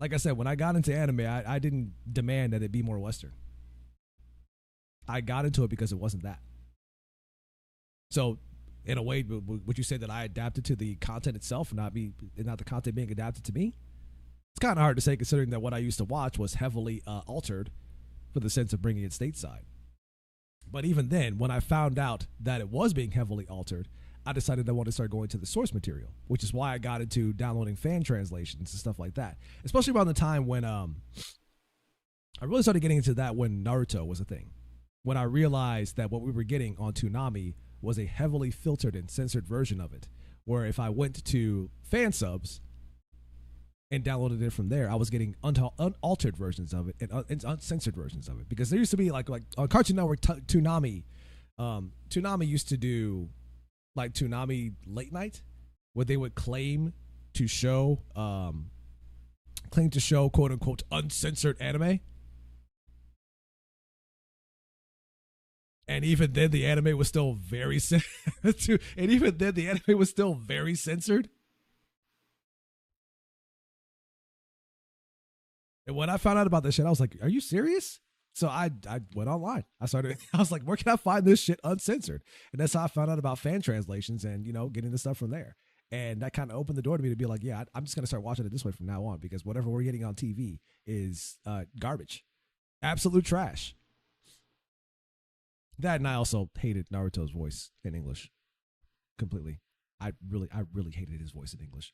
Like I said, when I got into anime, I didn't demand that it be more Western. I got into it because it wasn't that. So, in a way, would you say that I adapted to the content itself, not the content being adapted to me? It's kind of hard to say, considering that what I used to watch was heavily altered for the sense of bringing it stateside. But even then, when I found out that it was being heavily altered, I decided I wanted to start going to the source material, which is why I got into downloading fan translations and stuff like that. Especially around the time when I really started getting into that when Naruto was a thing. When I realized that what we were getting on Toonami was a heavily filtered and censored version of it, where if I went to fan subs and downloaded it from there, I was getting unaltered versions of it and uncensored versions of it. Because there used to be like on Cartoon Network, Toonami used to do like Toonami late night, where they would claim to show quote unquote uncensored anime. And even then the anime was still very censored. And when I found out about this shit, I was like, are you serious? So I went online. I was like, where can I find this shit uncensored? And that's how I found out about fan translations and, getting the stuff from there. And that kind of opened the door to me to be like, yeah, I'm just going to start watching it this way from now on, because whatever we're getting on TV is garbage. Absolute trash. That, and I also hated Naruto's voice in English completely. I really hated his voice in English.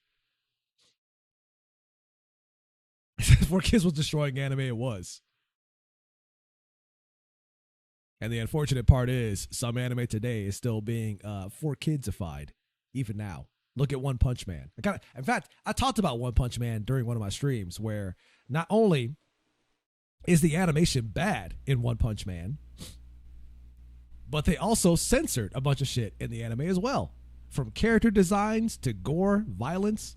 For kids was destroying anime, it was. And the unfortunate part is some anime today is still being for kidsified, even now. Look at One Punch Man. In fact, I talked about One Punch Man during one of my streams, where not only is the animation bad in One Punch Man, but they also censored a bunch of shit in the anime as well. From character designs to gore, violence.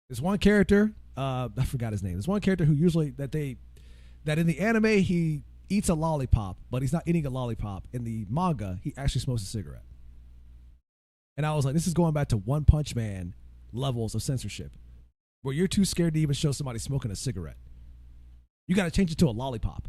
There's one character, I forgot his name. There's one character who usually, that in the anime, he eats a lollipop, but he's not eating a lollipop. In the manga, he actually smokes a cigarette. And I was like, this is going back to One Punch Man levels of censorship, where you're too scared to even show somebody smoking a cigarette. You got to change it to a lollipop.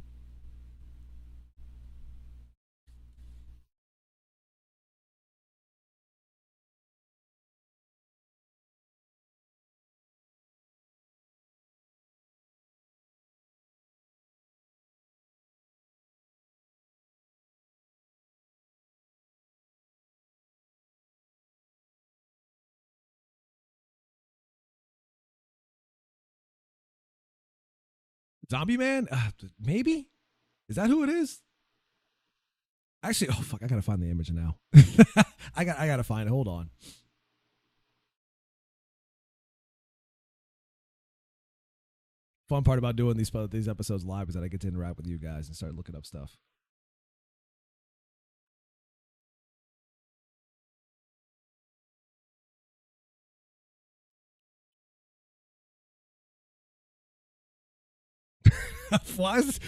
Zombie Man? Maybe? Is that who it is? Actually, oh fuck, I gotta find the image now. I gotta find it. Hold on. Fun part about doing these episodes live is that I get to interact with you guys and start looking up stuff. Why is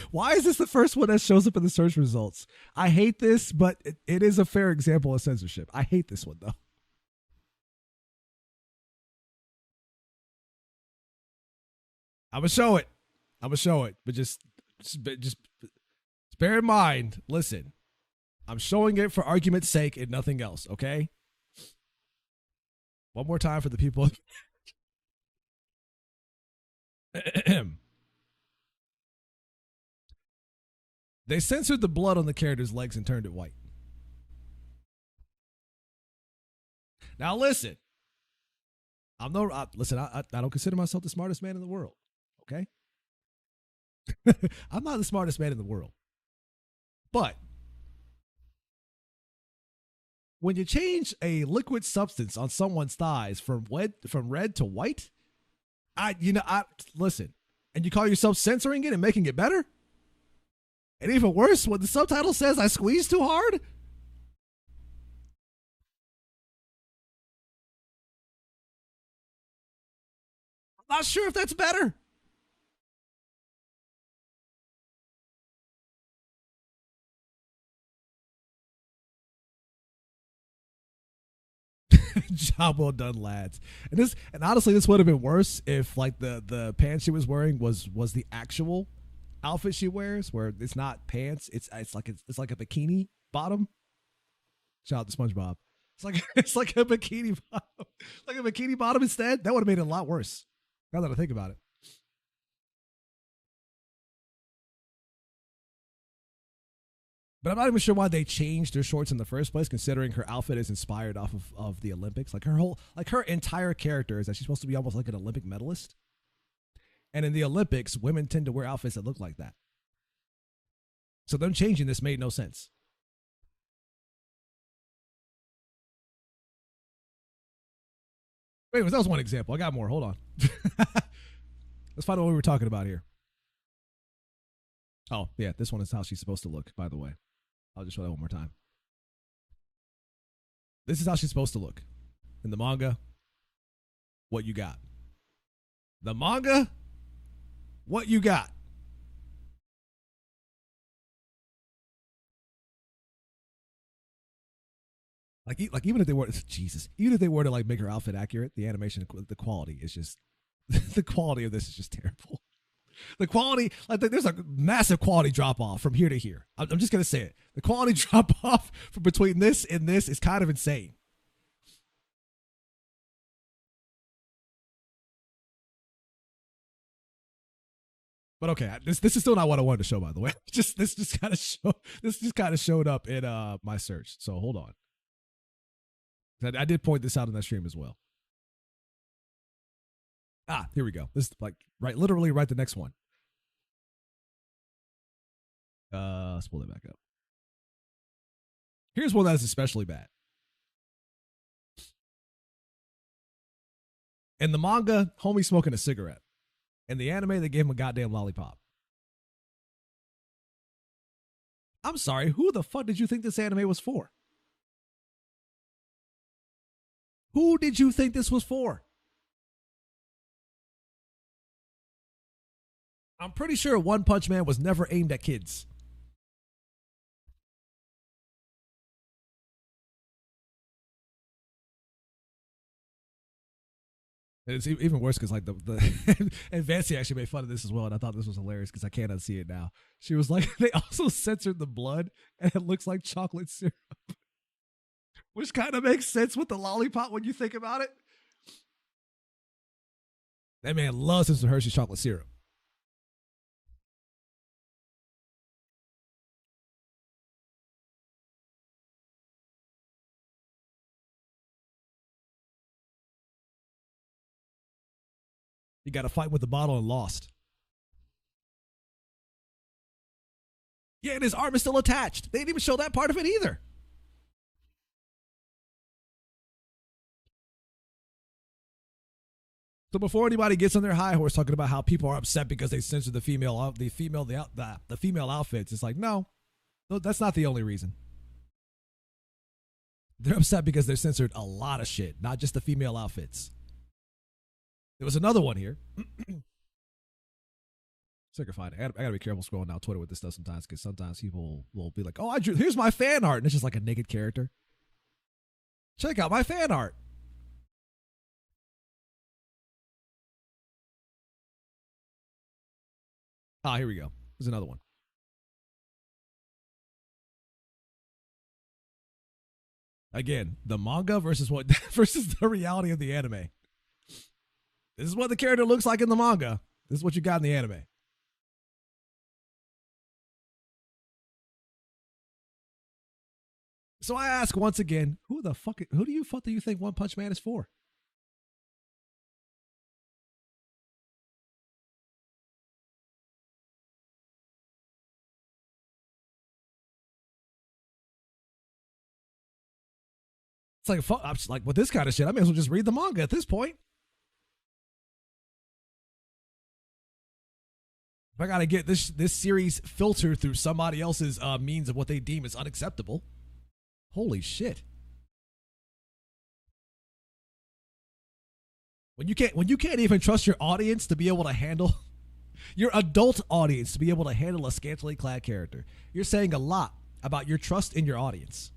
this the first one that shows up in the search results? I hate this, but it is a fair example of censorship. I hate this one though. I'm gonna show it. But just bear in mind. Listen, I'm showing it for argument's sake and nothing else. Okay. One more time for the people. They censored the blood on the character's legs and turned it white. Now listen, listen. I don't consider myself the smartest man in the world. Okay, I'm not the smartest man in the world, but when you change a liquid substance on someone's thighs from red to white, I listen, and you call yourself censoring it and making it better, and even worse, when the subtitle says I squeezed too hard. I'm not sure if that's better. Job well done, lads. And honestly, this would have been worse if like the pants she was wearing was the actual outfit she wears, where it's not pants, it's like a bikini bottom. Shout out to SpongeBob. It's like a bikini bottom, like a bikini bottom instead. That would have made it a lot worse. Now that I think about it. But I'm not even sure why they changed their shorts in the first place, considering her outfit is inspired off of the Olympics. Like her entire character is that she's supposed to be almost like an Olympic medalist. And in the Olympics, women tend to wear outfits that look like that. So them changing this made no sense. Wait, that was one example. I got more. Hold on. Let's find out what we were talking about here. Oh, yeah, this one is how she's supposed to look, by the way. I'll just show that one more time. This is how she's supposed to look. In the manga, what you got. The manga, what you got. Like even if they were even if they were to like make her outfit accurate, the animation, the quality is just the quality of this is just terrible. The quality, like there's a massive quality drop off from here to here. I'm just gonna say it. The quality drop off from between this and this is kind of insane. But okay, this is still not what I wanted to show, by the way. This just kind of showed up in my search. So hold on. I did point this out in that stream as well. Here we go. This is like literally right the next one. Let's pull it back up. Here's one that's especially bad. In the manga, homie smoking a cigarette. In the anime, they gave him a goddamn lollipop. I'm sorry, who the fuck did you think this anime was for? Who did you think this was for? I'm pretty sure One Punch Man was never aimed at kids. And it's even worse because like the and Vancy actually made fun of this as well, and I thought this was hilarious because I can't unsee it now. She was like, they also censored the blood, and it looks like chocolate syrup, which kind of makes sense with the lollipop when you think about it. That man loves his Hershey's chocolate syrup. He got a fight with the bottle and lost. Yeah, and his arm is still attached. They didn't even show that part of it either. So before anybody gets on their high horse talking about how people are upset because they censored the female outfits, it's like no, that's not the only reason. They're upset because they're censored a lot of shit, not just the female outfits. There was another one here. So I can find it. I gotta be careful scrolling down Twitter with this stuff sometimes because sometimes people will be like, "Oh, I drew. Here's my fan art," and it's just like a naked character. Check out my fan art. Here we go. There's another one. Again, the manga versus what versus the reality of the anime. This is what the character looks like in the manga. This is what you got in the anime. So I ask once again, who do you think One Punch Man is for? It's like, I'm just like, with this kind of shit, I may as well just read the manga at this point. If I gotta get this series filtered through somebody else's means of what they deem is unacceptable, holy shit! When you can't even trust your audience to be able to handle your adult audience to be able to handle a scantily clad character, you're saying a lot about your trust in your audience.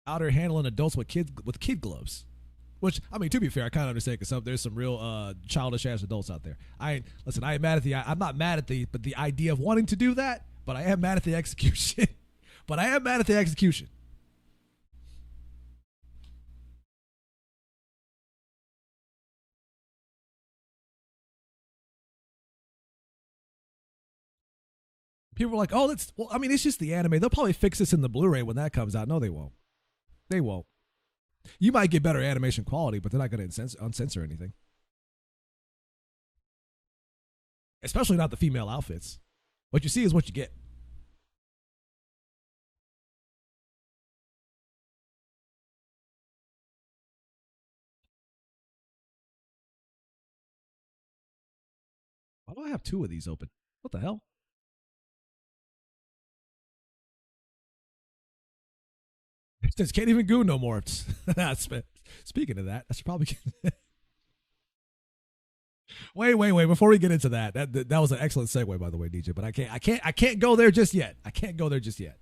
Out there handling adults with kid gloves. Which, I mean, to be fair, I kind of understand because there's some real childish ass adults out there. I ain't mad at I'm not mad at the idea of wanting to do that, but I am mad at the execution. But I am mad at the execution. People are like, oh, I mean, it's just the anime. They'll probably fix this in the Blu-ray when that comes out. No, they won't. They won't. You might get better animation quality, but they're not going to uncensor anything. Especially not the female outfits. What you see is what you get. Why do I have two of these open? What the hell? Just can't even go no more. Speaking of that, I should probably. wait. Before we get into that was an excellent segue, by the way, DJ. But I can't go there just yet. I can't go there just yet.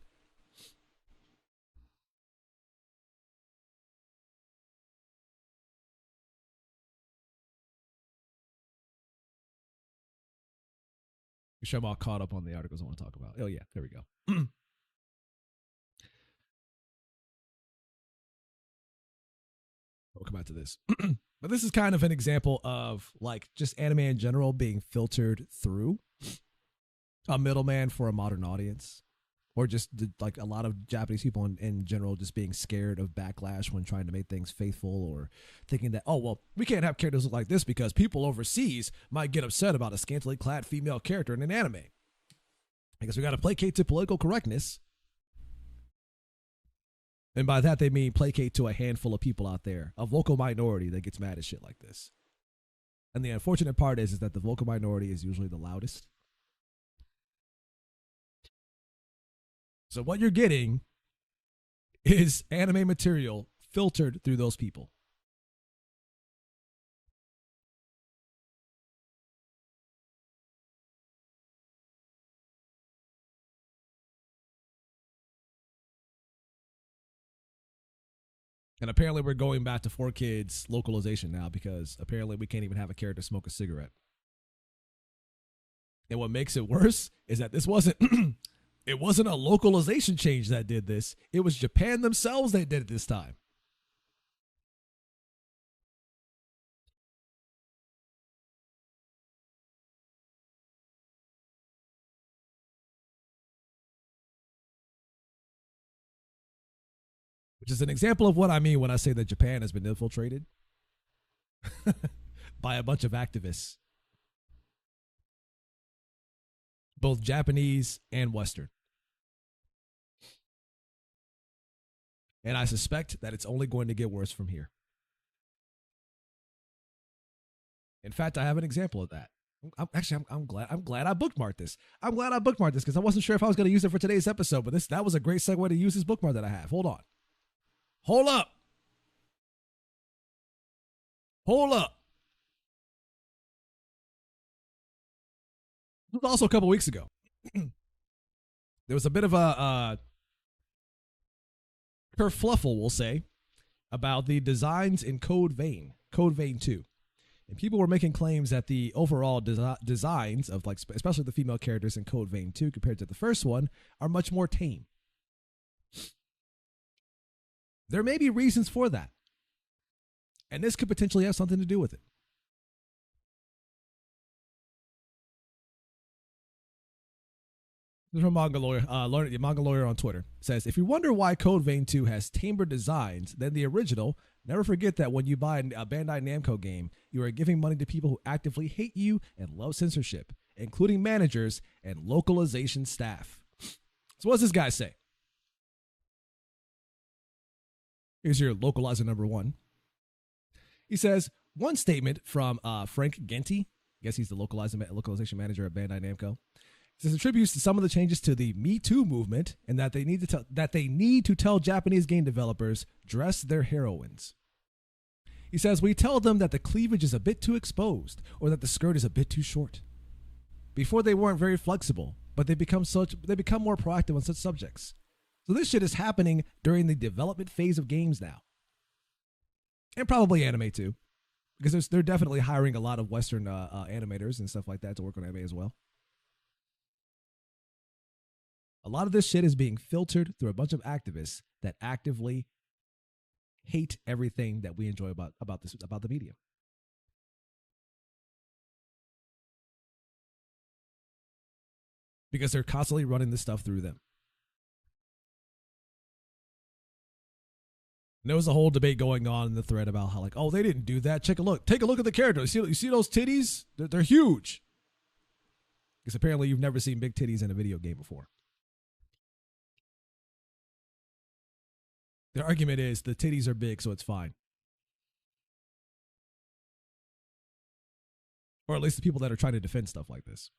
I'm sure I'm all caught up on the articles I want to talk about. Oh yeah, there we go. We'll come back to this. But this is kind of an example of like just anime in general being filtered through a middleman for a modern audience, or just like a lot of Japanese people in general just being scared of backlash when trying to make things faithful, or thinking that, oh, well, we can't have characters look like this because people overseas might get upset about a scantily clad female character in an anime. I guess we got to placate to political correctness. And by that, they mean placate to a handful of people out there, a vocal minority that gets mad at shit like this. And the unfortunate part is that the vocal minority is usually the loudest. So what you're getting is anime material filtered through those people. And apparently we're going back to 4Kids localization now because apparently we can't even have a character smoke a cigarette. And what makes it worse is that this wasn't it wasn't a localization change that did this. It was Japan themselves that did it this time. Which is an example of what I mean when I say that Japan has been infiltrated by a bunch of activists, both Japanese and Western. And I suspect that it's only going to get worse from here. In fact, I have an example of that. I'm glad I bookmarked this. I'm glad I bookmarked this because I wasn't sure if I was going to use it for today's episode, but that was a great segue to use this bookmark that I have. Hold on. Hold up. Hold up. This was also a couple weeks ago. There was a bit of a kerfluffle, we'll say, about the designs in Code Vein 2. And people were making claims that the overall designs of, like, especially the female characters in Code Vein 2 compared to the first one are much more tame. There may be reasons for that. And this could potentially have something to do with it. This is from Manga Lawyer. Manga Lawyer on Twitter says, if you wonder why Code Vein 2 has tamer designs than the original, never forget that when you buy a Bandai Namco game, you are giving money to people who actively hate you and love censorship, including managers and localization staff. So what does this guy say? Here's your localizer number one. He says, one statement from Frank Genty, I guess he's the localization manager at Bandai Namco. This attributes to some of the changes to the Me Too movement and that they need to tell Japanese game developers dress their heroines. He says, we tell them that the cleavage is a bit too exposed or that the skirt is a bit too short. Before they weren't very flexible, but they become more proactive on such subjects. So this shit is happening during the development phase of games now. And probably anime too. Because they're definitely hiring a lot of Western animators and stuff like that to work on anime as well. A lot of this shit is being filtered through a bunch of activists that actively hate everything that we enjoy about the medium. Because they're constantly running this stuff through them. And there was a whole debate going on in the thread about how, like, oh, they didn't do that. Take a look at the characters. You see those titties? They're huge. Because apparently you've never seen big titties in a video game before. Their argument is the titties are big, so it's fine. Or at least the people that are trying to defend stuff like this.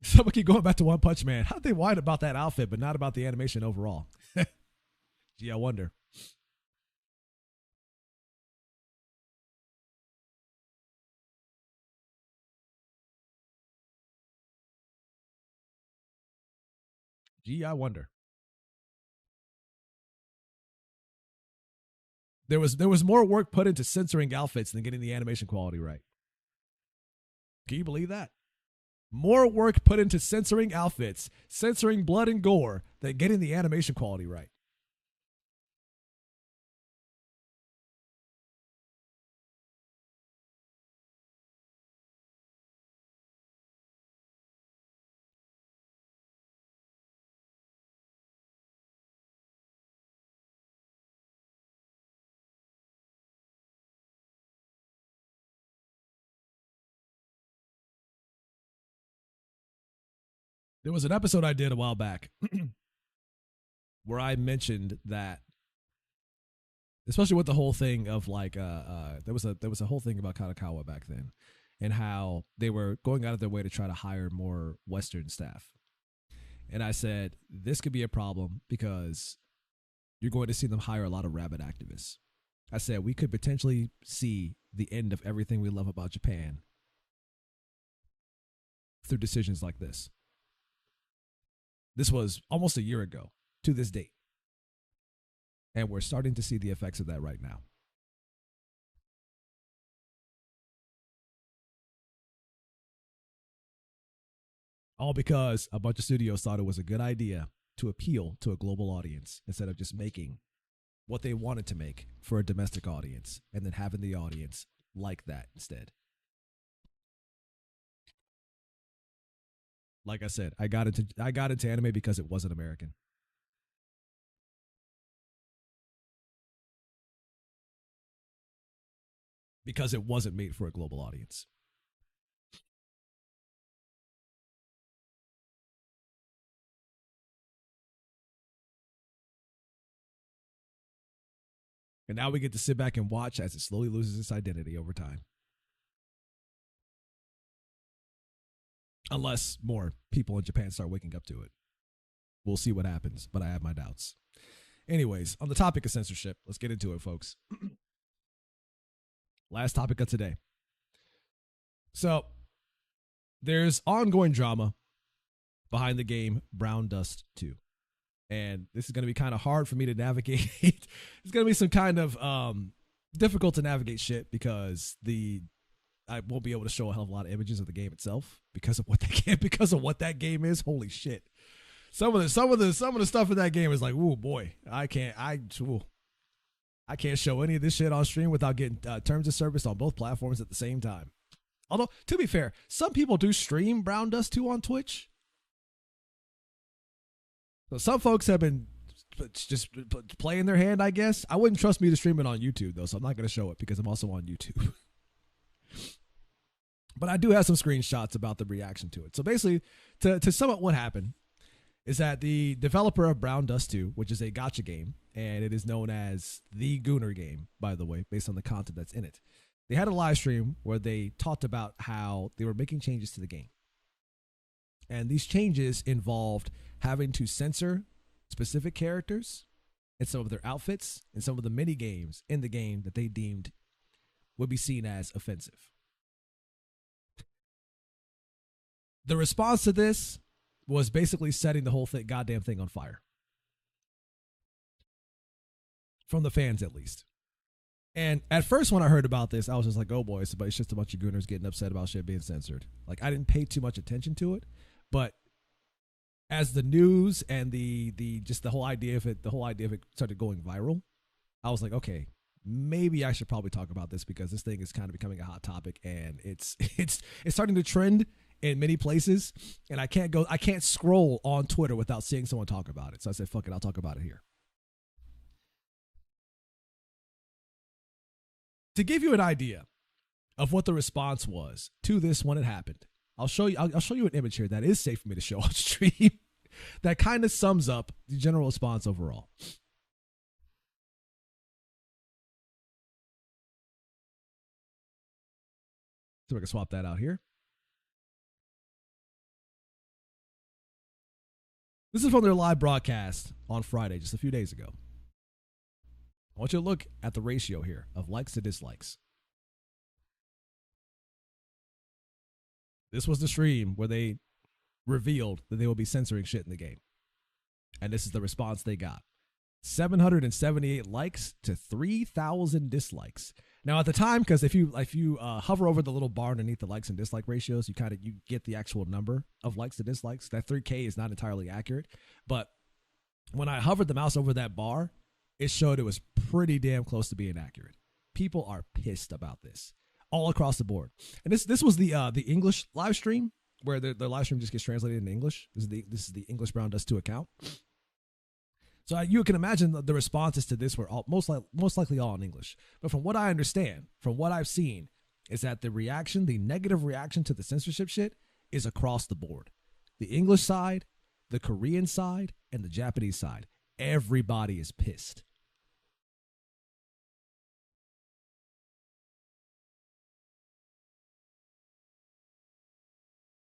Someone keep going back to One Punch Man. How did they whine about that outfit, but not about the animation overall? Gee, I wonder. Gee, I wonder. There was more work put into censoring outfits than getting the animation quality right. Can you believe that? More work put into censoring outfits, censoring blood and gore, than getting the animation quality right. There was an episode I did a while back where I mentioned that, especially with the whole thing of like, there was a whole thing about Kanakawa back then, and how they were going out of their way to try to hire more Western staff. And I said, this could be a problem because you're going to see them hire a lot of rabid activists. I said, we could potentially see the end of everything we love about Japan through decisions like this. This was almost a year ago to this date. And we're starting to see the effects of that right now. All because a bunch of studios thought it was a good idea to appeal to a global audience instead of just making what they wanted to make for a domestic audience and then having the audience like that instead. Like I said, I got into anime because it wasn't American. Because it wasn't made for a global audience. And now we get to sit back and watch as it slowly loses its identity over time. Unless more people in Japan start waking up to it. We'll see what happens, but I have my doubts. Anyways, on the topic of censorship, let's get into it, folks. Last topic of today. So, there's ongoing drama behind the game Brown Dust 2. And this is going to be kind of hard for me to navigate. It's going to be some kind of difficult to navigate shit because I won't be able to show a hell of a lot of images of the game itself because of what that game is. Holy shit. some of the stuff in that game is like, oh boy, I can't show any of this shit on stream without getting terms of service on both platforms at the same time. Although, to be fair, some people do stream Brown Dust 2 on Twitch. So some folks have been just playing their hand, I guess. I wouldn't trust me to stream it on YouTube, though, so I'm not going to show it because I'm also on YouTube. But I do have some screenshots about the reaction to it. So basically, to sum up what happened, is that the developer of Brown Dust 2, which is a gacha game, and it is known as the Gooner game, by the way, based on the content that's in it. They had a live stream where they talked about how they were making changes to the game. And these changes involved having to censor specific characters and some of their outfits and some of the mini games in the game that they deemed would be seen as offensive. The response to this was basically setting the whole goddamn thing on fire. From the fans, at least. And at first, when I heard about this, I was just like, oh boy, it's just a bunch of gooners getting upset about shit being censored. Like, I didn't pay too much attention to it. But as the news and the whole idea of it started going viral, I was like, okay, maybe I should probably talk about this because this thing is kind of becoming a hot topic and it's starting to trend in many places. And I can't scroll on Twitter without seeing someone talk about it. So I said, fuck it, I'll talk about it here. To give you an idea of what the response was to this when it happened, I'll show you an image here that is safe for me to show on stream that kind of sums up the general response overall. So we can swap that out here. This is from their live broadcast on Friday, just a few days ago. I want you to look at the ratio here of likes to dislikes. This was the stream where they revealed that they will be censoring shit in the game. And this is the response they got. 778 likes to 3,000 dislikes. Now at the time, because if you hover over the little bar underneath the likes and dislike ratios, you get the actual number of likes to dislikes. That 3K is not entirely accurate. But when I hovered the mouse over that bar, it showed it was pretty damn close to being accurate. People are pissed about this all across the board. And this was the English live stream where the live stream just gets translated into English. This is the English Brown Dust 2 account. So you can imagine the responses to this were most likely all in English. But from what I understand, from what I've seen, is that the negative reaction to the censorship shit is across the board. The English side, the Korean side, and the Japanese side. Everybody is pissed.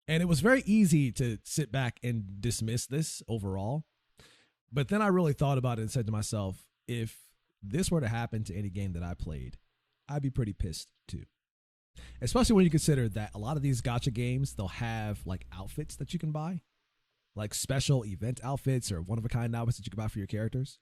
And it was very easy to sit back and dismiss this overall. But then I really thought about it and said to myself, if this were to happen to any game that I played, I'd be pretty pissed too. Especially when you consider that a lot of these gacha games, they'll have like outfits that you can buy. Like special event outfits or one-of-a-kind outfits that you can buy for your characters.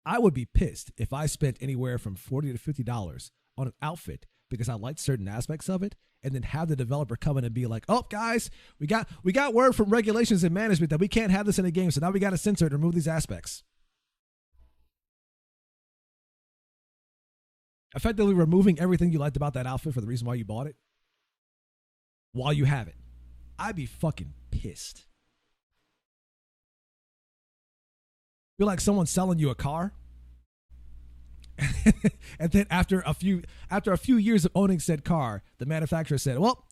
I would be pissed if I spent anywhere from $40 to $50 on an outfit because I liked certain aspects of it, and then have the developer come in and be like, oh, guys, we got word from regulations and management that we can't have this in a game, so now we got to censor it and remove these aspects. Effectively removing everything you liked about that outfit for the reason why you bought it while you have it. I'd be fucking pissed. Feel like someone's selling you a car, and then after a few years of owning said car, the manufacturer said, "Well,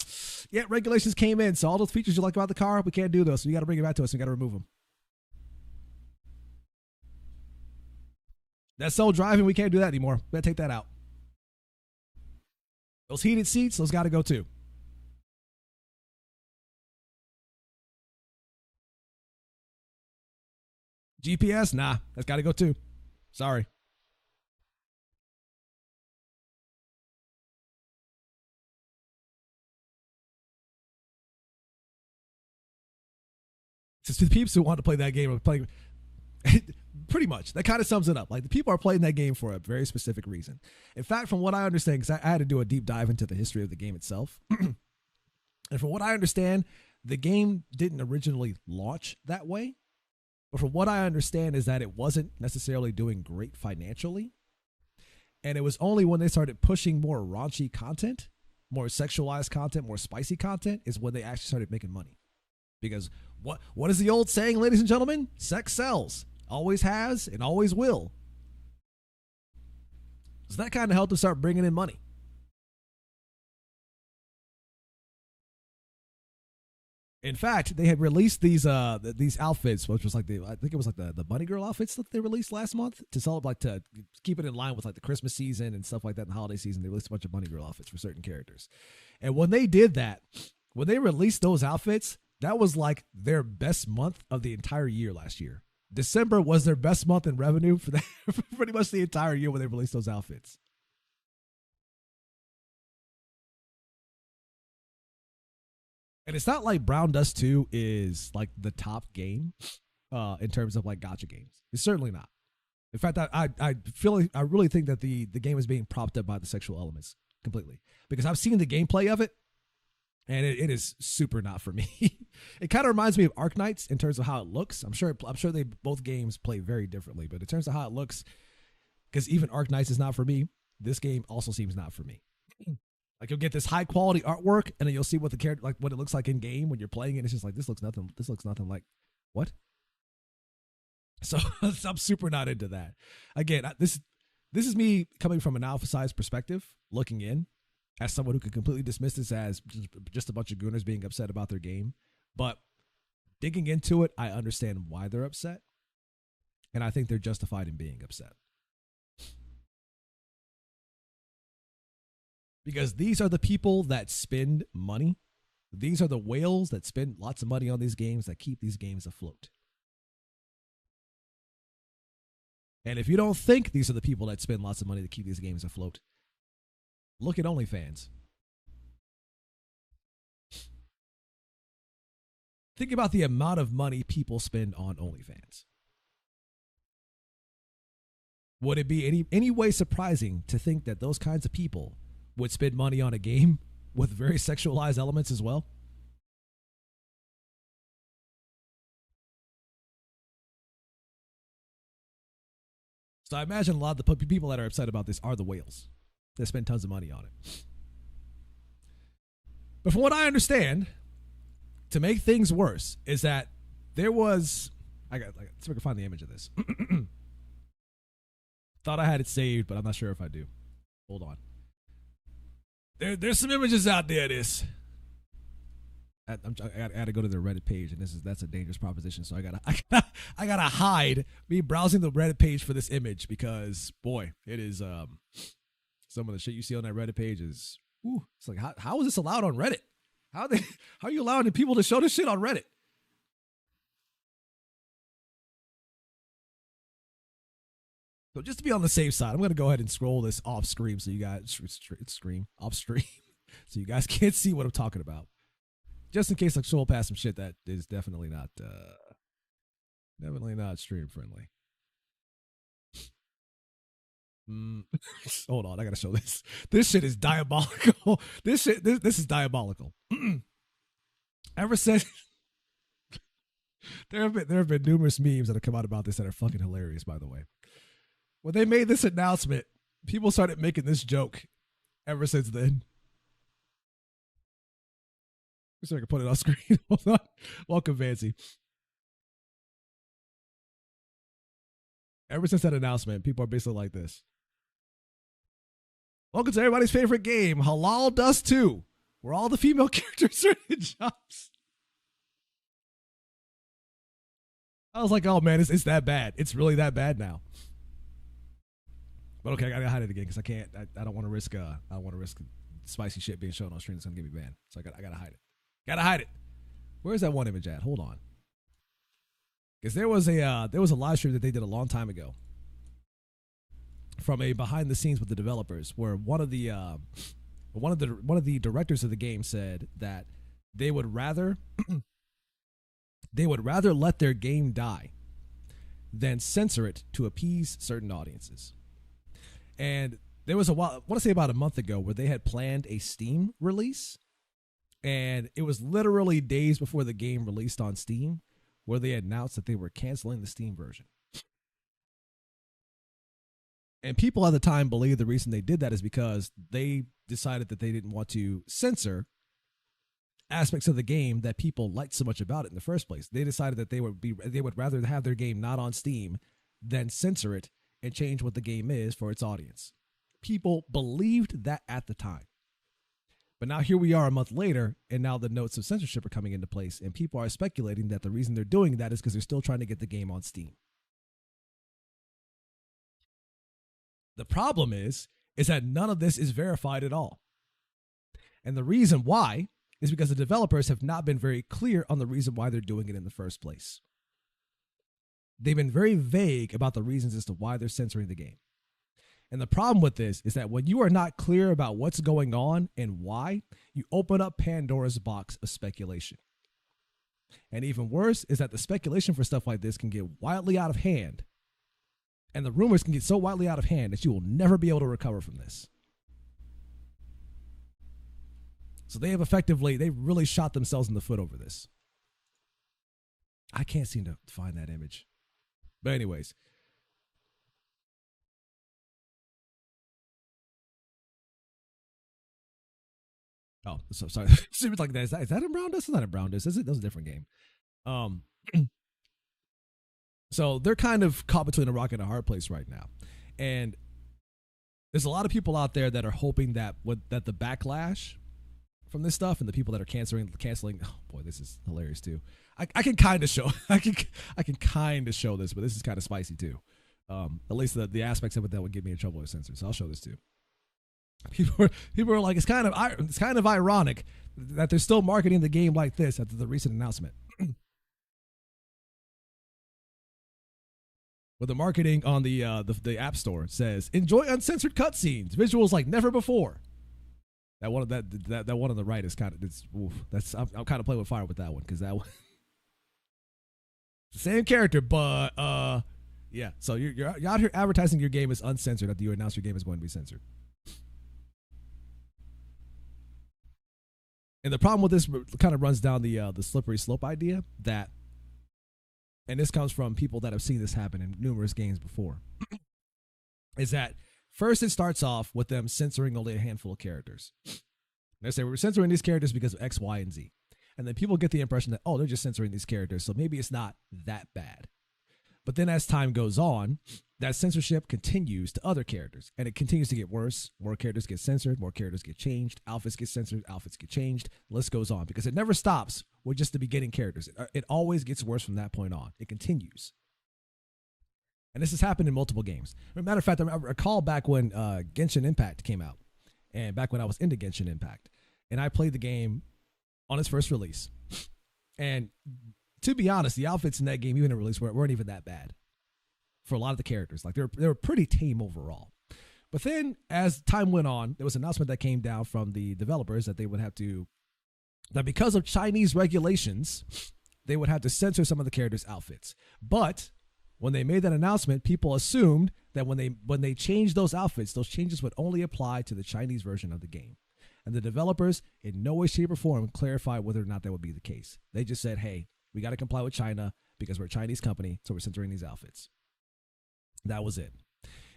yeah, regulations came in, so all those features you like about the car, we can't do those. So you got to bring it back to us. We got to remove them. That self-driving, we can't do that anymore. We got to take that out. Those heated seats, those got to go too." GPS, nah, that's got to go too. Sorry. Just the people who want to play that game are playing. Pretty much, that kind of sums it up. Like, the people are playing that game for a very specific reason. In fact, from what I understand, because I had to do a deep dive into the history of the game itself, and from what I understand, the game didn't originally launch that way. But from what I understand is that it wasn't necessarily doing great financially. And it was only when they started pushing more raunchy content, more sexualized content, more spicy content, is when they actually started making money. Because what is the old saying, ladies and gentlemen? Sex sells. Always has and always will. So that kind of helped them start bringing in money. In fact, they had released these outfits, which was like I think it was like the bunny girl outfits that they released last month to celebrate, like to keep it in line with like the Christmas season and stuff like that. In the holiday season, they released a bunch of bunny girl outfits for certain characters. And when they did that, when they released those outfits, that was like their best month of the entire year last year. December was their best month in revenue for that for pretty much the entire year when they released those outfits. And it's not like Brown Dust 2 is like the top game in terms of like gacha games. It's certainly not. In fact, I really think that the game is being propped up by the sexual elements completely, because I've seen the gameplay of it, and it is super not for me. It kind of reminds me of Arknights in terms of how it looks. I'm sure they both games play very differently, but in terms of how it looks, because even Arknights is not for me, this game also seems not for me. Like, you'll get this high quality artwork, and then you'll see what the character, like what it looks like in game when you're playing it. It's just like, this looks nothing like what? So I'm super not into that. Again, this is me coming from an alpha size perspective, looking in as someone who could completely dismiss this as just a bunch of gooners being upset about their game. But digging into it, I understand why they're upset, and I think they're justified in being upset. Because these are the people that spend money. These are the whales that spend lots of money on these games that keep these games afloat. And if you don't think these are the people that spend lots of money to keep these games afloat, look at OnlyFans. Think about the amount of money people spend on OnlyFans. Would it be any way surprising to think that those kinds of people would spend money on a game with very sexualized elements as well? So I imagine a lot of the people that are upset about this are the whales that spend tons of money on it. But from what I understand, to make things worse, is that there was, see if I can find the image of this. Thought I had it saved, but I'm not sure if I do. Hold on. There's some images out there. I got to go to their Reddit page, and that's a dangerous proposition. So I gotta hide me browsing the Reddit page for this image, because boy, it is some of the shit you see on that Reddit page is, it's like, how is this allowed on Reddit? How are you allowing people to show this shit on Reddit? So just to be on the safe side, I'm going to go ahead and scroll this off screen so you guys off stream so you guys can't see what I'm talking about. Just in case I scroll past some shit that is definitely not stream friendly. Hold on, I gotta show this. This shit is diabolical. This is diabolical. Ever since there have been numerous memes that have come out about this that are fucking hilarious, by the way. When they made this announcement, people started making this joke ever since then. So I can put it on screen. Hold on. Welcome, Fancy. Ever since that announcement, people are basically like this. Welcome to everybody's favorite game, Halal Dust 2, where all the female characters are in jobs. I was like, oh man, it's that bad. It's really that bad now. But okay, I gotta hide it again because I don't want to risk spicy shit being shown on stream. It's gonna get me banned. So I gotta hide it. Gotta hide it. Where's that one image at? Hold on. Because there was a live stream that they did a long time ago from a behind the scenes with the developers, where one of the directors of the game said that they would rather let their game die than censor it to appease certain audiences. And there was I want to say about a month ago, where they had planned a Steam release And it was literally days before the game released on Steam where they announced that they were canceling the Steam version. And people at the time believed the reason they did that is because they decided that they didn't want to censor aspects of the game that people liked so much about it in the first place. They decided that they would rather have their game not on Steam than censor it and change what the game is for its audience. People believed that at the time. But now here we are a month later, and now the notes of censorship are coming into place, and people are speculating that the reason they're doing that is because they're still trying to get the game on Steam. The problem is that none of this is verified at all. And the reason why is because the developers have not been very clear on the reason why they're doing it in the first place. They've been very vague about the reasons as to why they're censoring the game. And the problem with this is that when you are not clear about what's going on and why, you open up Pandora's box of speculation. And even worse is that the speculation for stuff like this can get wildly out of hand. And the rumors can get so wildly out of hand that you will never be able to recover from this. So they really shot themselves in the foot over this. I can't seem to find that image. But anyways. Oh, so sorry. Seems like that. Is that in Brown Dust? It's not in Brown Dust, is it? That was a different game. So they're kind of caught between a rock and a hard place right now. And there's a lot of people out there that are hoping that that the backlash from this stuff and the people that are canceling, oh boy, this is hilarious too. I can kind of show I can kind of show this, but this is kind of spicy too. At least the aspects of it that would get me in trouble with censors. So I'll show this too. People are like, it's kind of ironic that they're still marketing the game like this after the recent announcement. But the marketing on the App Store says, "Enjoy uncensored cutscenes, visuals like never before." That one on the right is kind of I'm kind of playing with fire with that one because that one the same character, but yeah. So you're out here advertising your game is uncensored after you announce your game is going to be censored. And the problem with this kind of runs down the slippery slope idea that, and this comes from people that have seen this happen in numerous games before, is that first it starts off with them censoring only a handful of characters. They say, we're censoring these characters because of X, Y, and Z. And then people get the impression that, oh, they're just censoring these characters, so maybe it's not that bad. But then as time goes on, that censorship continues to other characters, and it continues to get worse. More characters get censored, more characters get changed, outfits get censored, outfits get changed. The list goes on because it never stops with just the beginning characters. It always gets worse from that point on. It continues. And this has happened in multiple games. As a matter of fact, I recall back when Genshin Impact came out, and back when I was into Genshin Impact, and I played the game on its first release. And to be honest, the outfits in that game, even in release, weren't even that bad for a lot of the characters. Like they were pretty tame overall. But then as time went on, there was an announcement that came down from the developers that they would have to, that because of Chinese regulations, they would have to censor some of the characters' outfits. But when they made that announcement, people assumed that when they changed those outfits, those changes would only apply to the Chinese version of the game. And the developers, in no way, shape, or form, clarified whether or not that would be the case. They just said, hey, we got to comply with China because we're a Chinese company, so we're censoring these outfits. That was it.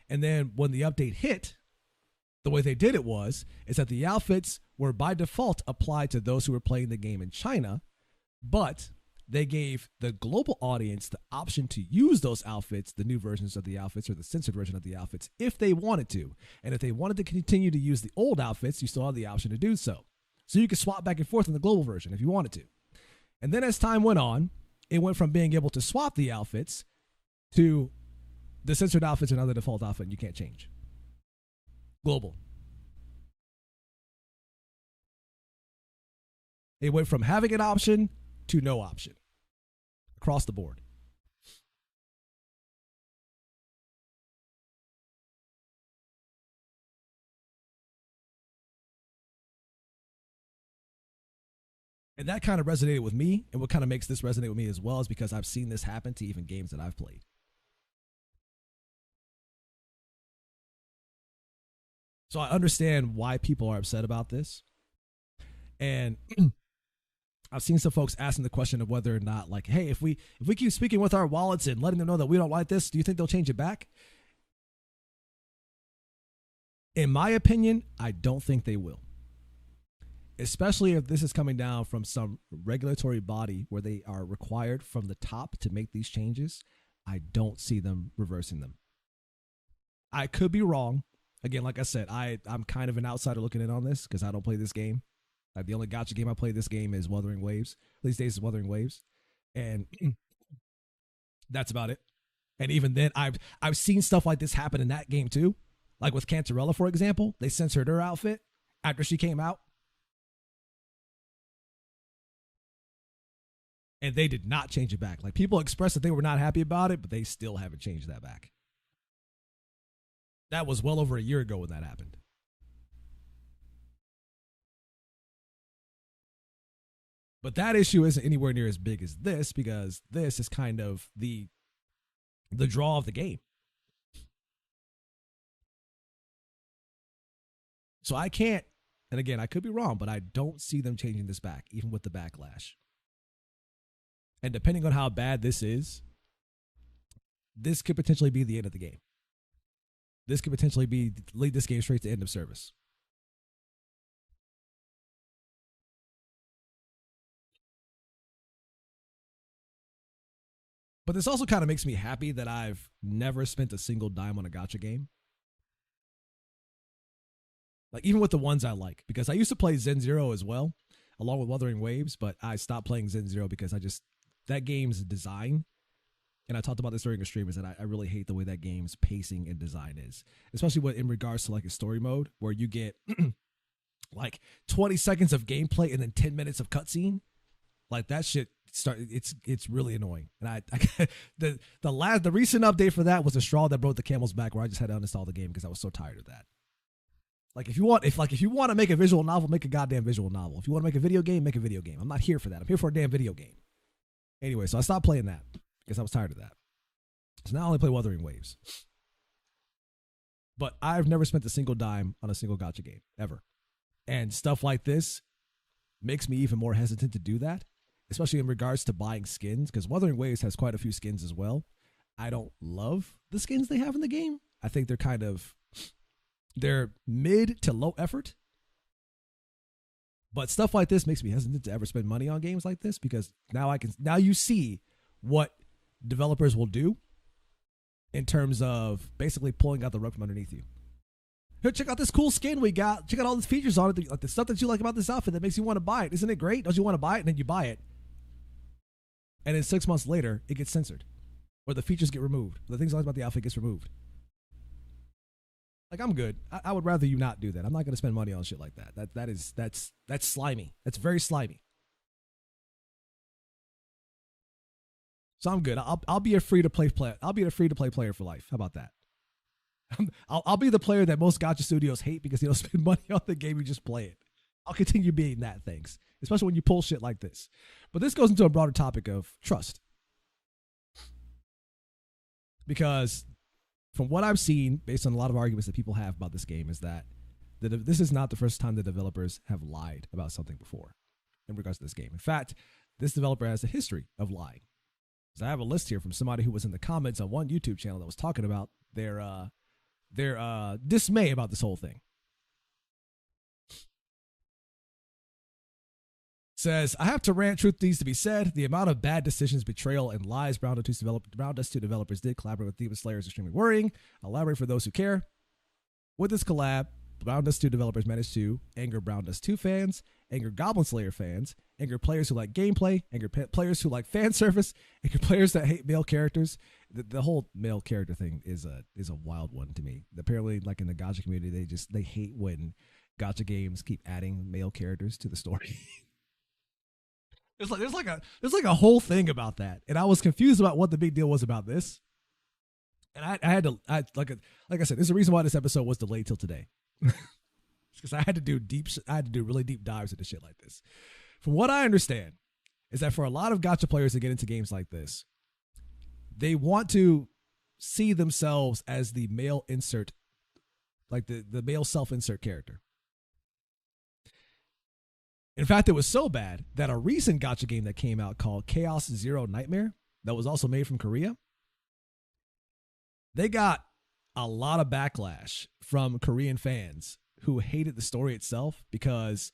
And then when the update hit, the way they did it is that the outfits were by default applied to those who were playing the game in China, but they gave the global audience the option to use those outfits, the new versions of the outfits or the censored version of the outfits, if they wanted to. And if they wanted to continue to use the old outfits, you still had the option to do so. So you could swap back and forth in the global version if you wanted to. And then as time went on, it went from being able to swap the outfits to the censored outfits are now the default outfit and you can't change. Global. It went from having an option to no option across the board. And that kind of resonated with me. And what kind of makes this resonate with me as well is because I've seen this happen to even games that I've played. So I understand why people are upset about this. And I've seen some folks asking the question of whether or not, like, hey, if we keep speaking with our wallets and letting them know that we don't like this, do you think they'll change it back? In my opinion, I don't think they will. Especially if this is coming down from some regulatory body where they are required from the top to make these changes. I don't see them reversing them. I could be wrong. Again, like I said, I'm kind of an outsider looking in on this because I don't play this game. Like the only gotcha game I play this game is Wuthering Waves. These days is Wuthering Waves, and that's about it. And even then, I've seen stuff like this happen in that game too. Like with Cantarella, for example, they censored her outfit after she came out, and they did not change it back. Like people expressed that they were not happy about it, but they still haven't changed that back. That was well over a year ago when that happened. But that issue isn't anywhere near as big as this because this is kind of the draw of the game. So I can't, and again, I could be wrong, but I don't see them changing this back, even with the backlash. And depending on how bad this is, this could potentially be the end of the game. This could potentially be lead this game straight to end of service. But this also kind of makes me happy that I've never spent a single dime on a gotcha game. Like even with the ones I like, because I used to play Zen Zero as well, along with Wuthering Waves, but I stopped playing Zen Zero because that game's design, and I talked about this during a stream, is that I really hate the way that game's pacing and design is, especially what in regards to like a story mode where you get like 20 seconds of gameplay and then 10 minutes of cutscene. Like that shit it's really annoying. And I the recent update for that was the straw that broke the camel's back, where I just had to uninstall the game because I was so tired of that. Like if you want to make a visual novel, make a goddamn visual novel. If you want to make a video game, make a video game. I'm not here for that. I'm here for a damn video game. Anyway, so I stopped playing that because I was tired of that. So now I only play Wuthering Waves. But I've never spent a single dime on a single gotcha game ever. And stuff like this makes me even more hesitant to do that, especially in regards to buying skins, because Wuthering Waves has quite a few skins as well. I don't love the skins they have in the game. I think they're mid to low effort. But stuff like this makes me hesitant to ever spend money on games like this, because now you see what developers will do in terms of basically pulling out the rug from underneath you. Here, check out this cool skin we got. Check out all these features on it, like the stuff that you like about this outfit that makes you want to buy it. Isn't it great? Don't you want to buy it? And then you buy it. And then 6 months later, it gets censored, or the features get removed. The things I like about the outfit gets removed. Like I'm good. I would rather you not do that. I'm not going to spend money on shit like that. That's slimy. That's very slimy. So I'm good. I'll be a free to play player. I'll be a free to play player for life. How about that? I'll be the player that most gotcha studios hate because you don't spend money on the game, you just play it. I'll continue being that, thanks. Especially when you pull shit like this. But this goes into a broader topic of trust. Because from what I've seen, based on a lot of arguments that people have about this game, is that this is not the first time the developers have lied about something before in regards to this game. In fact, this developer has a history of lying. So I have a list here from somebody who was in the comments on one YouTube channel that was talking about their dismay about this whole thing. Says, I have to rant, truth needs to be said. The amount of bad decisions, betrayal, and lies Brown Dust 2 developers did collaborate with Demon Slayer is extremely worrying. I'll elaborate for those who care. With this collab, Brown Dust 2 developers managed to anger Brown Dust 2 fans, anger Goblin Slayer fans, anger players who like gameplay, anger players who like fan service, anger players that hate male characters. The whole male character thing is a wild one to me. Apparently, like in the gacha community, they hate when gacha games keep adding male characters to the story. There's like a whole thing about that, and I was confused about what the big deal was about this. And I had to like I said, there's a reason why this episode was delayed till today, because I had to do really deep dives into shit like this. From what I understand, is that for a lot of gacha players to get into games like this, they want to see themselves as the male insert, like the male self insert character. In fact, it was so bad that a recent gacha game that came out called Chaos Zero Nightmare, that was also made from Korea, they got a lot of backlash from Korean fans who hated the story itself because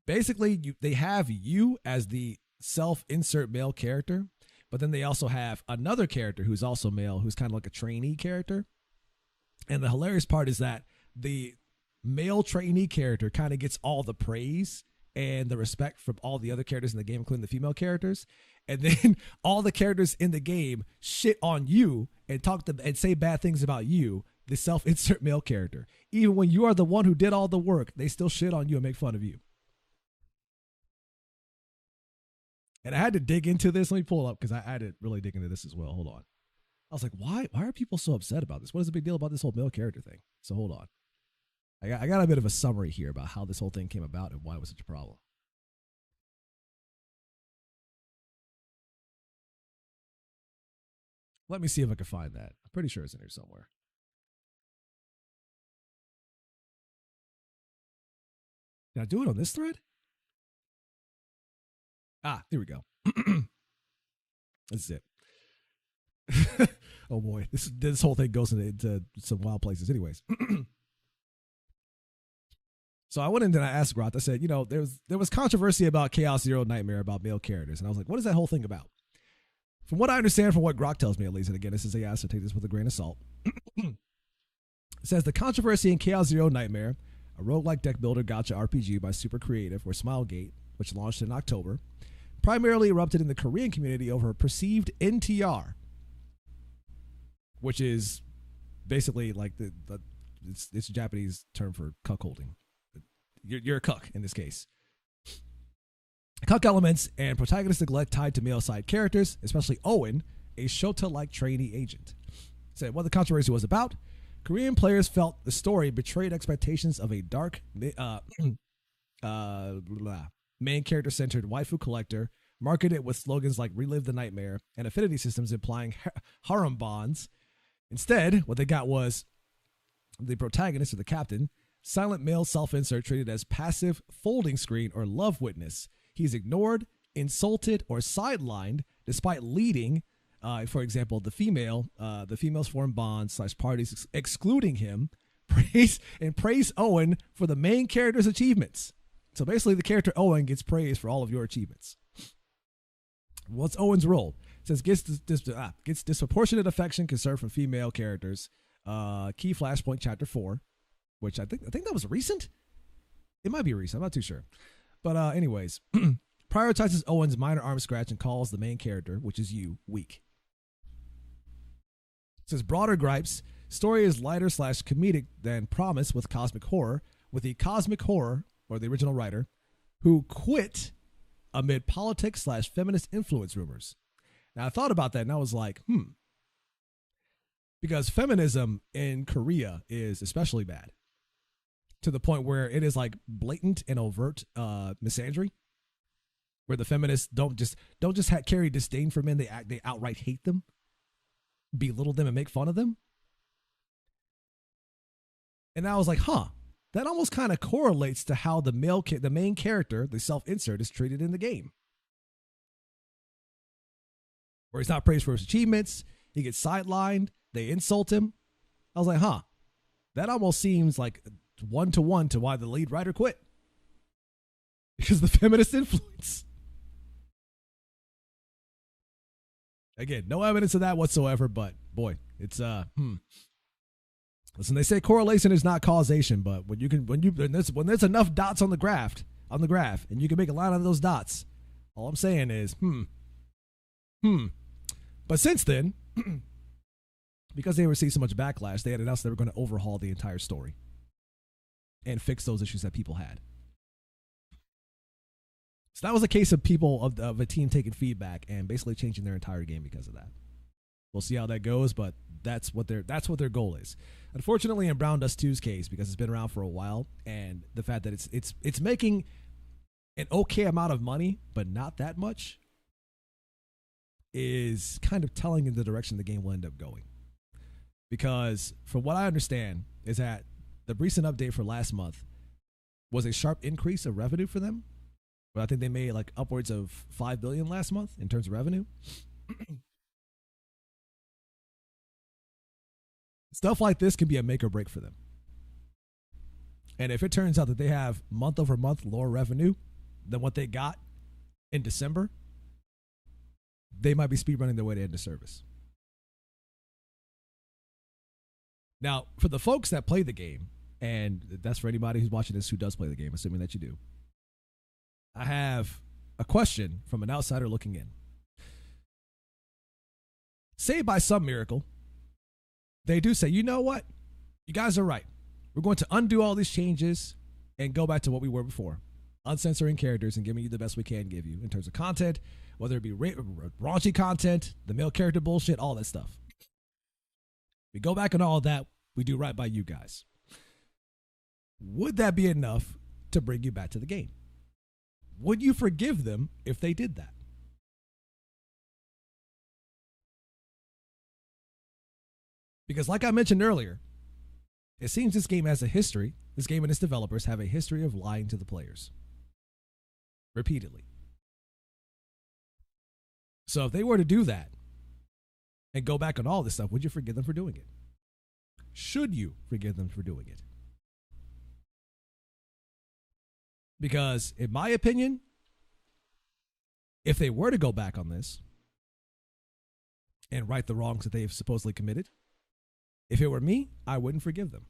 basically they have you as the self-insert male character, but then they also have another character who's also male, who's kind of like a trainee character. And the hilarious part is that the male trainee character kind of gets all the praise and the respect from all the other characters in the game, including the female characters. And then all the characters in the game shit on you and talk to and say bad things about you, the self-insert male character. Even when you are the one who did all the work, they still shit on you and make fun of you. And I had to dig into this. Let me pull it up because I had to really dig into this as well. Hold on. I was like, why are people so upset about this? What is the big deal about this whole male character thing? So hold on. I got a bit of a summary here about how this whole thing came about and why it was such a problem. Let me see if I can find that. I'm pretty sure it's in here somewhere. Did I do it on this thread? Ah, here we go. This is it. Oh boy, this whole thing goes into some wild places. Anyways, so I went in and I asked Groth. I said, there was controversy about Chaos Zero Nightmare about male characters, and I was like, what is that whole thing about? From what I understand, from what Grok tells me at least, and again, this is a to take this with a grain of salt. It says the controversy in Chaos Zero Nightmare, a roguelike deck builder gacha RPG by Super Creative or Smilegate, which launched in October, primarily erupted in the Korean community over a perceived NTR, which is basically like it's a Japanese term for cuckolding. You're a cuck in this case. Cuck elements and protagonist neglect tied to male side characters, especially Owen, a Shota-like trainee agent. Said what the controversy was about. Korean players felt the story betrayed expectations of a dark main character-centered waifu collector, marketed with slogans like relive the nightmare and affinity systems implying harem bonds. Instead, what they got was the protagonist or the captain, silent male self-insert treated as passive folding screen or love witness. He's ignored, insulted, or sidelined despite leading, for example, the females form bonds / parties, excluding him, praise Owen for the main character's achievements. So basically, the character Owen gets praised for all of your achievements. What's Owen's role? It says gets disproportionate affection concern from female characters. Key Flashpoint Chapter 4, which I think that was recent. It might be recent. I'm not too sure. But anyways, prioritizes Owen's minor arm scratch and calls the main character, which is you, weak. It says broader gripes. Story is lighter / comedic than promised with cosmic horror, with the cosmic horror, or the original writer, who quit amid politics / feminist influence rumors. Now, I thought about that and I was like, because feminism in Korea is especially bad, to the point where it is like blatant and overt misandry, where the feminists don't just carry disdain for men. They outright hate them, belittle them, and make fun of them. And I was like, that almost kind of correlates to how the main character, the self-insert, is treated in the game, where he's not praised for his achievements. He gets sidelined. They insult him. I was like, that almost seems like one-to-one to why the lead writer quit, because of the feminist influence. Again, no evidence of that whatsoever, but boy, it's Listen, they say correlation is not causation, but when there's enough dots on the graph, and you can make a line out of those dots, all I'm saying is But since then, because they received so much backlash, they had announced they were going to overhaul the entire story and fix those issues that people had. So that was a case of people of a team taking feedback and basically changing their entire game because of that. We'll see how that goes, but that's what their goal is. Unfortunately, in Brown Dust 2's case, because it's been around for a while, and the fact that it's making an okay amount of money, but not that much, is kind of telling in the direction the game will end up going. Because from what I understand is that the recent update for last month was a sharp increase of revenue for them. But I think they made like upwards of $5 billion last month in terms of revenue. Stuff like this can be a make or break for them. And if it turns out that they have month over month lower revenue than what they got in December, they might be speedrunning their way to end of service. Now, for the folks that play the game, and that's for anybody who's watching this who does play the game, assuming that you do, I have a question from an outsider looking in. Say by some miracle, they do say, you know what? You guys are right. We're going to undo all these changes and go back to what we were before. Uncensoring characters and giving you the best we can give you in terms of content, whether it be raunchy content, the male character bullshit, all that stuff. We go back on all of that. We do right by you guys. Would that be enough to bring you back to the game? Would you forgive them if they did that? Because like I mentioned earlier, it seems this game has a history. This game and its developers have a history of lying to the players. Repeatedly. So if they were to do that and go back on all this stuff, would you forgive them for doing it? Should you forgive them for doing it? Because in my opinion, if they were to go back on this and right the wrongs that they've supposedly committed, if it were me, I wouldn't forgive them.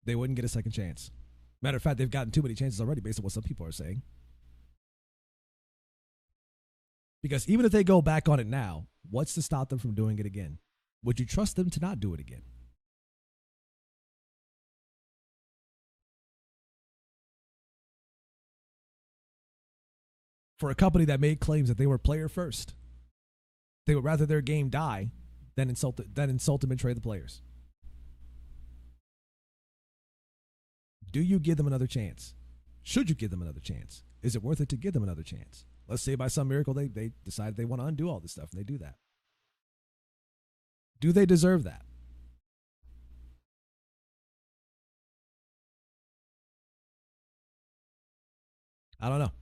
They wouldn't get a second chance. Matter of fact, they've gotten too many chances already based on what some people are saying. Because even if they go back on it now, what's to stop them from doing it again? Would you trust them to not do it again? For a company that made claims that they were player first, they would rather their game die than insult and betray the players. Do you give them another chance? Should you give them another chance? Is it worth it to give them another chance? Let's say by some miracle they decide they want to undo all this stuff and they do that. Do they deserve that? I don't know.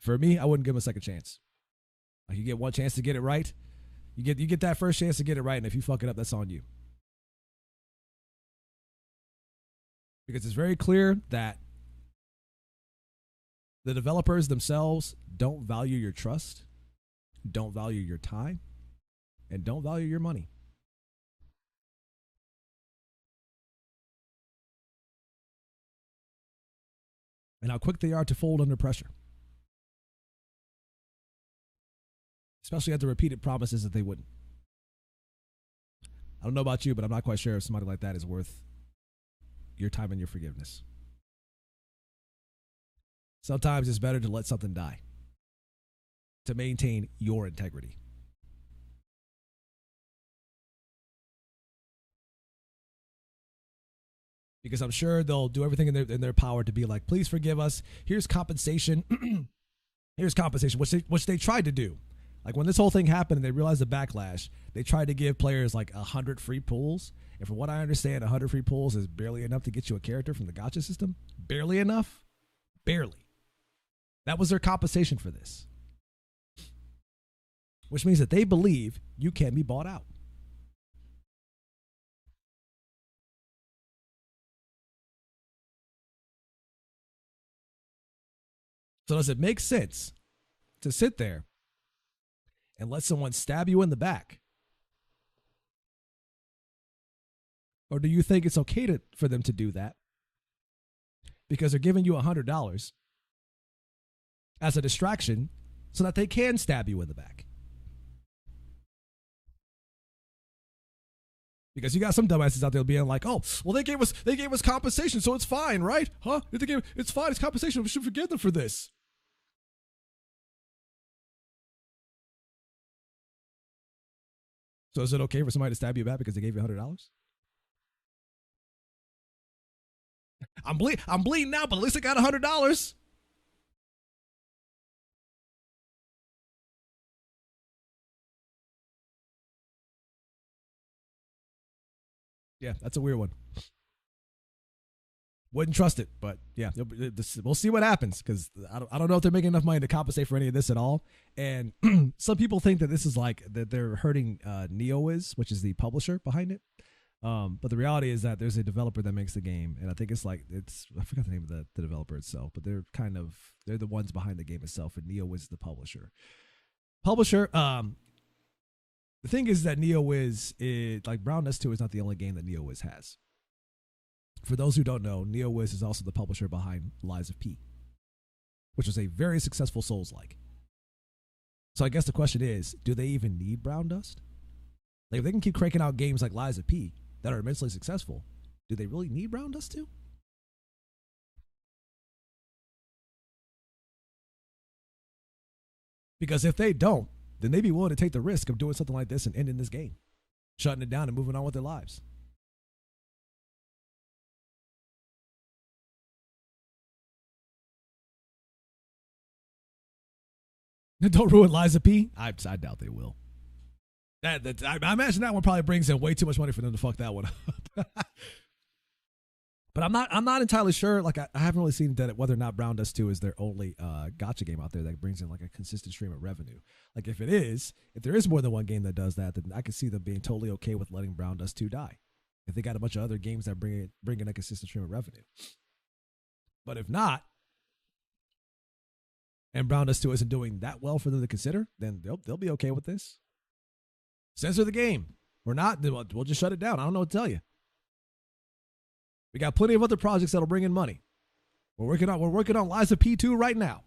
For me, I wouldn't give them a second chance. Like, you get one chance to get it right. You get that first chance to get it right, and if you fuck it up, that's on you. Because it's very clear that the developers themselves don't value your trust, don't value your time, and don't value your money. And how quick they are to fold under pressure. Especially after repeated promises that they wouldn't. I don't know about you, but I'm not quite sure if somebody like that is worth your time and your forgiveness. Sometimes it's better to let something die to maintain your integrity. Because I'm sure they'll do everything in their power to be like, please forgive us. Here's compensation. Here's compensation, which they tried to do. Like when this whole thing happened and they realized the backlash, they tried to give players like 100 free pulls. And from what I understand, 100 free pulls is barely enough to get you a character from the gacha system. Barely enough. Barely. That was their compensation for this. Which means that they believe you can be bought out. So does it make sense to sit there and let someone stab you in the back? Or do you think it's okay for them to do that because they're giving you $100 as a distraction so that they can stab you in the back? Because you got some dumbasses out there being like, "Oh, well, they gave us compensation, so it's fine, right? Huh? It's fine, it's compensation. We should forgive them for this." So is it okay for somebody to stab you back because they gave you $100? I'm bleeding now, but at least I got $100. Yeah, that's a weird one. Wouldn't trust it, but yeah, we'll see what happens because I don't know if they're making enough money to compensate for any of this at all. And some people think that this is like that they're hurting NeoWiz, which is the publisher behind it. But the reality is that there's a developer that makes the game, and I think it's I forgot the name of the developer itself, but they're the ones behind the game itself, and NeoWiz is the publisher. The thing is that NeoWiz is like Brown Nest 2 is not the only game that NeoWiz has. For those who don't know, NeoWiz is also the publisher behind Lies of P, which was a very successful Souls-like. So I guess the question is, do they even need Brown Dust? Like, if they can keep cranking out games like Lies of P that are immensely successful, do they really need Brown Dust too? Because if they don't, then they'd be willing to take the risk of doing something like this and ending this game, shutting it down and moving on with their lives. Don't ruin Lies of P. I doubt they will. I imagine that one probably brings in way too much money for them to fuck that one up. But I'm not entirely sure. Like I haven't really seen that whether or not Brown Dust 2 is their only gacha game out there that brings in like a consistent stream of revenue. Like if there is more than one game that does that, then I could see them being totally okay with letting Brown Dust 2 die. If they got a bunch of other games that bring in a consistent stream of revenue. But if not, and Brown Dust 2 isn't doing that well for them to consider, then they'll be okay with this. Censor the game. Or not, then we'll just shut it down. I don't know what to tell you. We got plenty of other projects that'll bring in money. We're working on Lies of P2 right now.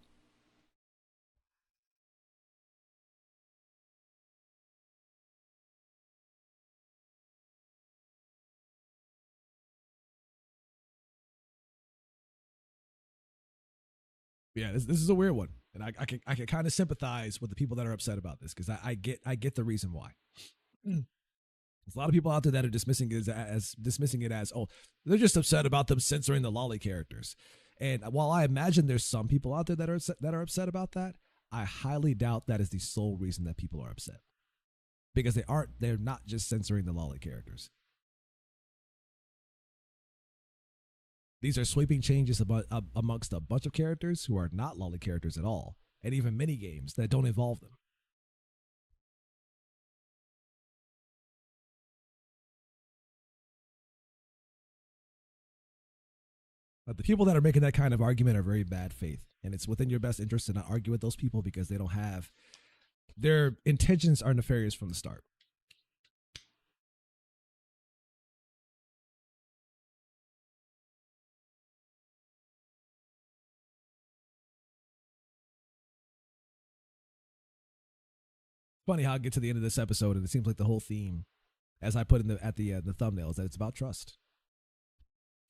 Yeah, this is a weird one, and I can kind of sympathize with the people that are upset about this because I get the reason why. There's a lot of people out there that are dismissing it as oh, they're just upset about them censoring the lolly characters. And while I imagine there's some people out there that are upset about that, I highly doubt that is the sole reason that people are upset, because they're not just censoring the lolly characters. These are sweeping changes amongst a bunch of characters who are not lolly characters at all, and even mini games that don't involve them. But the people that are making that kind of argument are very bad faith, and it's within your best interest to not argue with those people because their intentions are nefarious from the start. Funny how I get to the end of this episode and it seems like the whole theme, as I put in the thumbnail, is that it's about trust.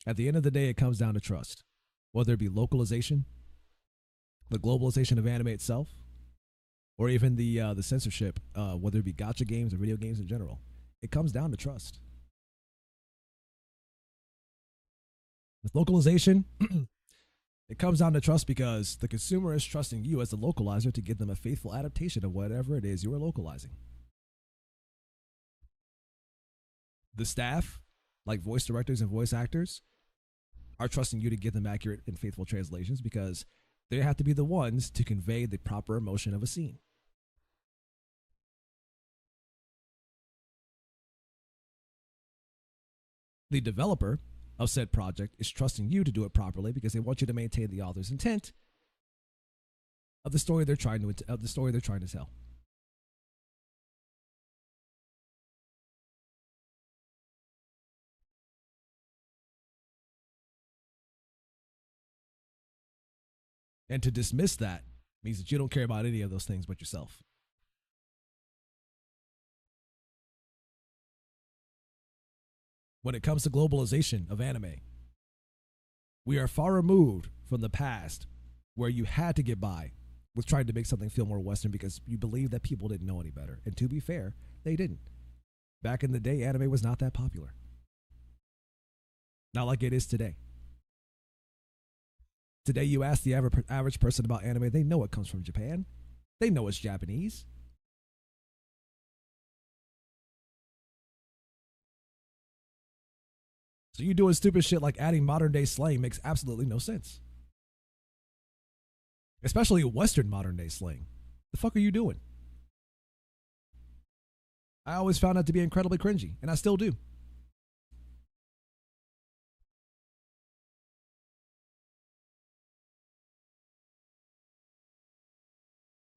At the end of the day, it comes down to trust. Whether it be localization, the globalization of anime itself, or even the censorship, whether it be gacha games or video games in general, it comes down to trust. With localization, it comes down to trust because the consumer is trusting you as the localizer to give them a faithful adaptation of whatever it is you are localizing. The staff, like voice directors and voice actors, are trusting you to give them accurate and faithful translations because they have to be the ones to convey the proper emotion of a scene. The developer of said project is trusting you to do it properly because they want you to maintain the author's intent of the story they're trying to tell. And to dismiss that means that you don't care about any of those things but yourself. When it comes to globalization of anime, we are far removed from the past where you had to get by with trying to make something feel more Western because you believed that people didn't know any better. And to be fair, they didn't. Back in the day, anime was not that popular. Not like it is today. Today, you ask the average person about anime, they know it comes from Japan. They know it's Japanese. So you doing stupid shit like adding modern day slang makes absolutely no sense. Especially Western modern day slang. The fuck are you doing? I always found that to be incredibly cringy, and I still do.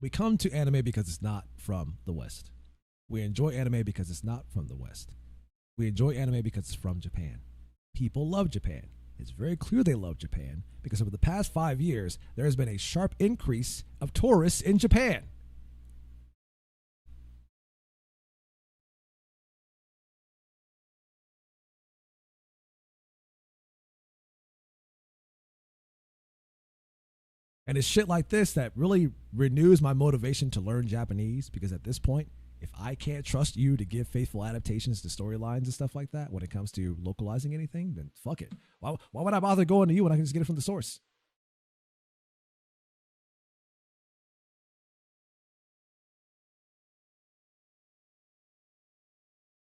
We come to anime because it's not from the West. We enjoy anime because it's not from the West. We enjoy anime because it's from Japan. People love Japan. It's very clear they love Japan because over the past 5 years, there has been a sharp increase of tourists in Japan. And it's shit like this that really renews my motivation to learn Japanese because at this point, if I can't trust you to give faithful adaptations to storylines and stuff like that when it comes to localizing anything, then fuck it. Why would I bother going to you when I can just get it from the source?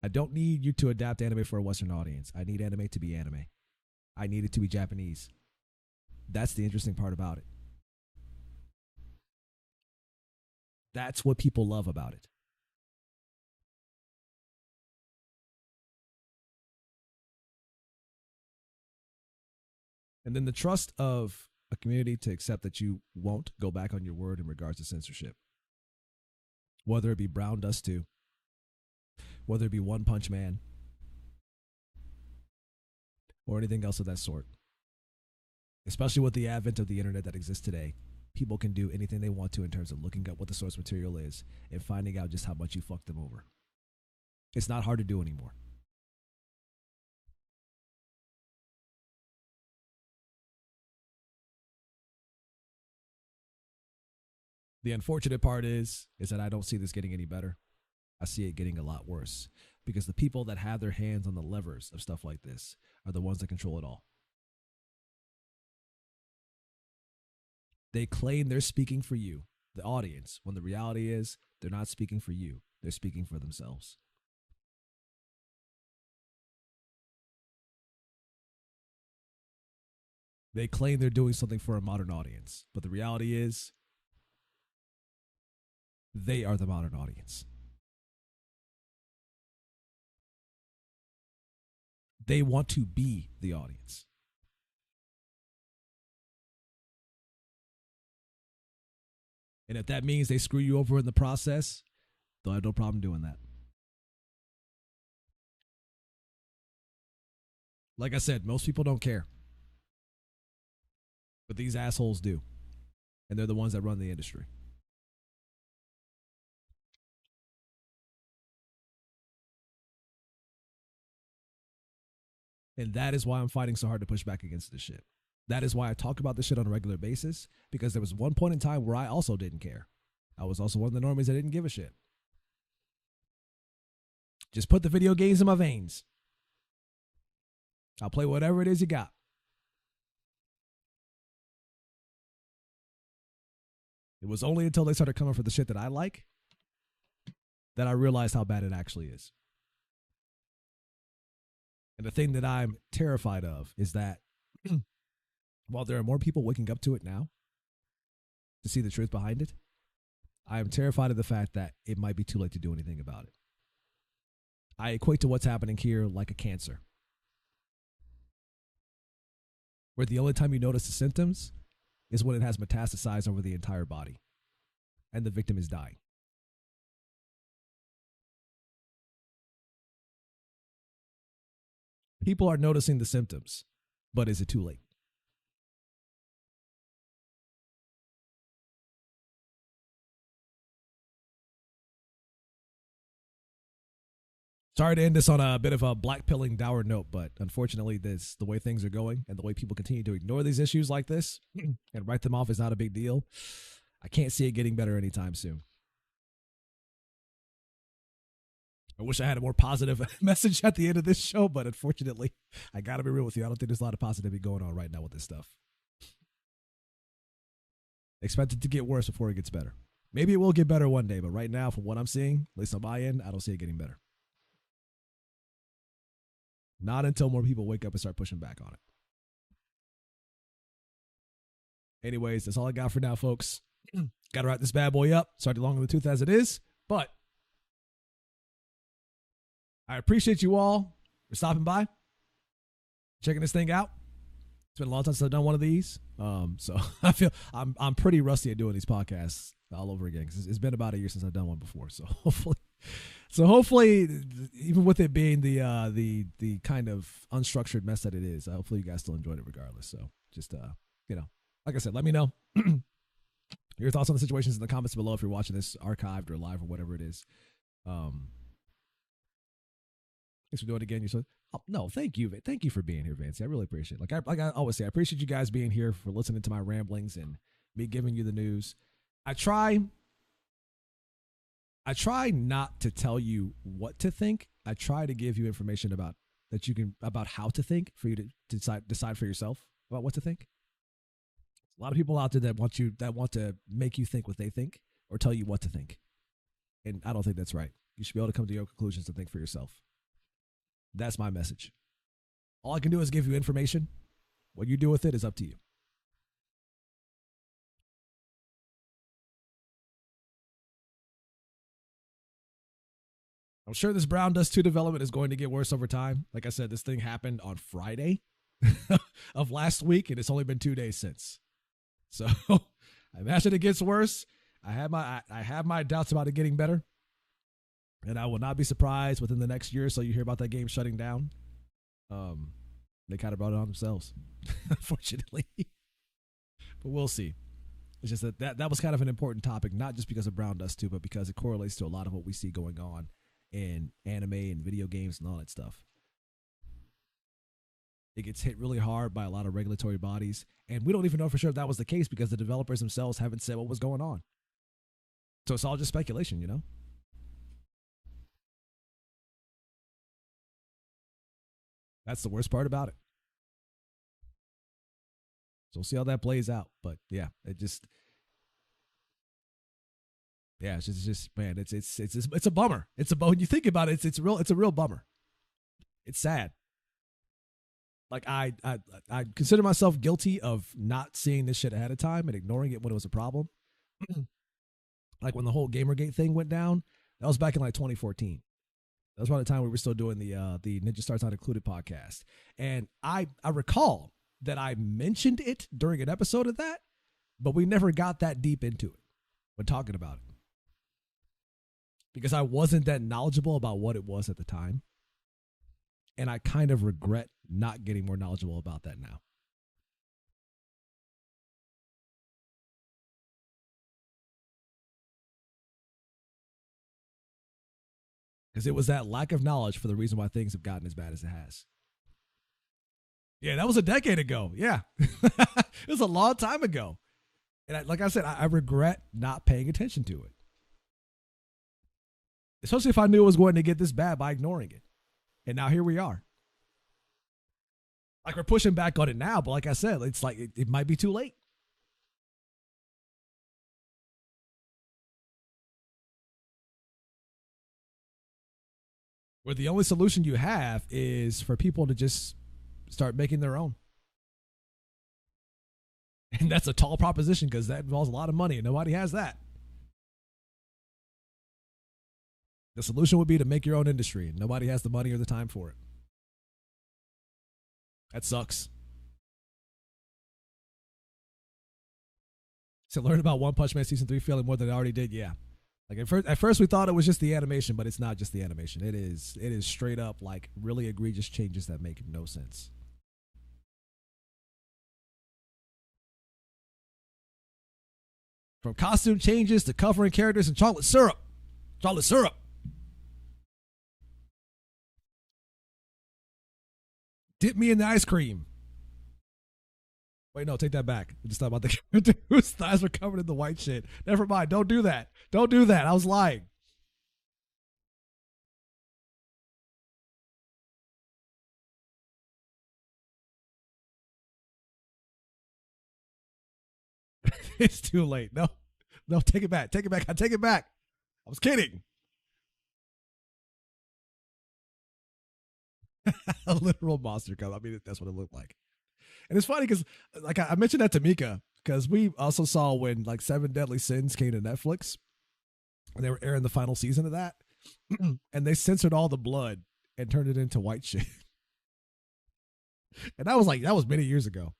I don't need you to adapt anime for a Western audience. I need anime to be anime. I need it to be Japanese. That's the interesting part about it. That's what people love about it. And then the trust of a community to accept that you won't go back on your word in regards to censorship. Whether it be Brown Dust 2, whether it be One Punch Man, or anything else of that sort. Especially with the advent of the internet that exists today, people can do anything they want to in terms of looking up what the source material is and finding out just how much you fucked them over. It's not hard to do anymore. The unfortunate part is that I don't see this getting any better. I see it getting a lot worse because the people that have their hands on the levers of stuff like this are the ones that control it all. They claim they're speaking for you, the audience, when the reality is they're not speaking for you. They're speaking for themselves. They claim they're doing something for a modern audience, but the reality is they are the modern audience. They want to be the audience. And if that means they screw you over in the process, they'll have no problem doing that. Like I said, most people don't care. But these assholes do. And they're the ones that run the industry. And that is why I'm fighting so hard to push back against this shit. That is why I talk about this shit on a regular basis, because there was one point in time where I also didn't care. I was also one of the normies that didn't give a shit. Just put the video games in my veins. I'll play whatever it is you got. It was only until they started coming for the shit that I like that I realized how bad it actually is. And the thing that I'm terrified of is that while there are more people waking up to it now to see the truth behind it, I am terrified of the fact that it might be too late to do anything about it. I equate to what's happening here like a cancer, where the only time you notice the symptoms is when it has metastasized over the entire body and the victim is dying. People are noticing the symptoms, but is it too late? Sorry to end this on a bit of a black-pilling dour note, but unfortunately, this the way things are going and the way people continue to ignore these issues like this and write them off as not a big deal, I can't see it getting better anytime soon. I wish I had a more positive message at the end of this show, but unfortunately, I got to be real with you. I don't think there's a lot of positivity going on right now with this stuff. Expect it to get worse before it gets better. Maybe it will get better one day, but right now, from what I'm seeing, at least on my end, I don't see it getting better. Not until more people wake up and start pushing back on it. Anyways, that's all I got for now, folks. Got to wrap this bad boy up. Sorry, long in the tooth as it is, but I appreciate you all for stopping by, checking this thing out. It's been a long time since I've done one of these, so I feel I'm pretty rusty at doing these podcasts all over again. It's been about a year since I've done one before, so hopefully, even with it being the kind of unstructured mess that it is, hopefully you guys still enjoyed it regardless. So just like I said, let me know your thoughts on the situations in the comments below if you're watching this archived or live or whatever it is. Thanks for doing it again. No, thank you for being here, Vancy. I really appreciate it. Like I always say, I appreciate you guys being here, for listening to my ramblings and me giving you the news. I try not to tell you what to think. I try to give you information about how to think, for you to decide for yourself about what to think. A lot of people out there that want to make you think what they think or tell you what to think. And I don't think that's right. You should be able to come to your conclusions and think for yourself. That's my message. All I can do is give you information. What you do with it is up to you. I'm sure this Brown Dust 2 development is going to get worse over time. Like I said, this thing happened on Friday of last week, and it's only been 2 days since. So I imagine it gets worse. I have my doubts about it getting better. And I will not be surprised within the next year or so you hear about that game shutting down. They kind of brought it on themselves, unfortunately. But we'll see. It's just that was kind of an important topic, not just because of Brown Dust 2, but because it correlates to a lot of what we see going on in anime and video games and all that stuff. It gets hit really hard by a lot of regulatory bodies, and we don't even know for sure if that was the case because the developers themselves haven't said what was going on. So it's all just speculation, you know? That's the worst part about it. So we'll see how that plays out. But yeah, it's just man, it's a bummer. When you think about it, it's a real bummer. It's sad. Like I consider myself guilty of not seeing this shit ahead of time and ignoring it when it was a problem. Like when the whole Gamergate thing went down, that was back in like 2014. That was around the time we were still doing the Ninja Stars Not Included podcast. And I recall that I mentioned it during an episode of that, but we never got that deep into it when talking about it. Because I wasn't that knowledgeable about what it was at the time. And I kind of regret not getting more knowledgeable about that now. Because it was that lack of knowledge for the reason why things have gotten as bad as it has. Yeah, that was a decade ago. Yeah. It was a long time ago. And like I said, I regret not paying attention to it. Especially if I knew it was going to get this bad by ignoring it. And now here we are. Like we're pushing back on it now, but like I said, it's like it might be too late. Where the only solution you have is for people to just start making their own. And that's a tall proposition because that involves a lot of money and nobody has that. The solution would be to make your own industry and nobody has the money or the time for it. That sucks. So learn about One Punch Man Season 3 feeling more than I already did, yeah. Like at first we thought it was just the animation, but it's not just the animation. It is straight up like really egregious changes that make no sense. From costume changes to covering characters in chocolate syrup. Chocolate syrup. Dip me in the ice cream. Wait, no, take that back. I just thought about the character whose thighs were covered in the white shit. Never mind. Don't do that. Don't do that. I was lying. It's too late. No, take it back. Take it back. I take it back. I was kidding. A literal monster come. I mean, that's what it looked like. And it's funny because, like, I mentioned that to Mika because we also saw when like Seven Deadly Sins came to Netflix and they were airing the final season of that, and they censored all the blood and turned it into white shit. And that was many years ago.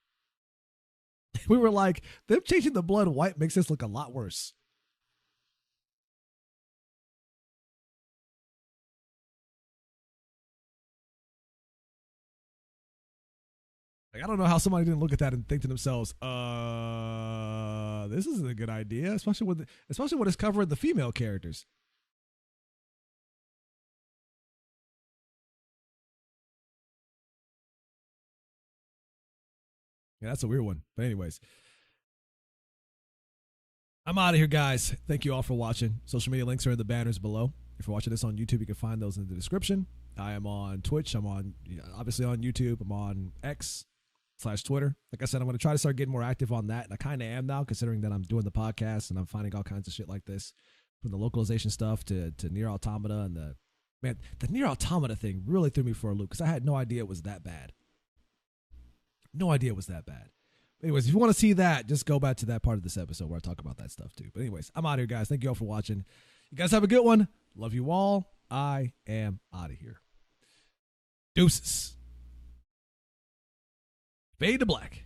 We were like, them changing the blood white makes this look a lot worse. Like, I don't know how somebody didn't look at that and think to themselves, this isn't a good idea, especially when it's covering the female characters. Yeah, that's a weird one. But anyways, I'm out of here, guys. Thank you all for watching. Social media links are in the banners below. If you're watching this on YouTube, you can find those in the description. I am on Twitch. I'm on, obviously on YouTube. I'm on X/Twitter. Like I said, I'm going to try to start getting more active on that. And I kind of am now, considering that I'm doing the podcast and I'm finding all kinds of shit like this, from the localization stuff to Nier Automata. And the Nier Automata thing really threw me for a loop because I had no idea it was that bad. No idea it was that bad. Anyways, if you want to see that, just go back to that part of this episode where I talk about that stuff too. But anyways, I'm out of here, guys. Thank you all for watching. You guys have a good one. Love you all. I am out of here. Deuces. Fade to black.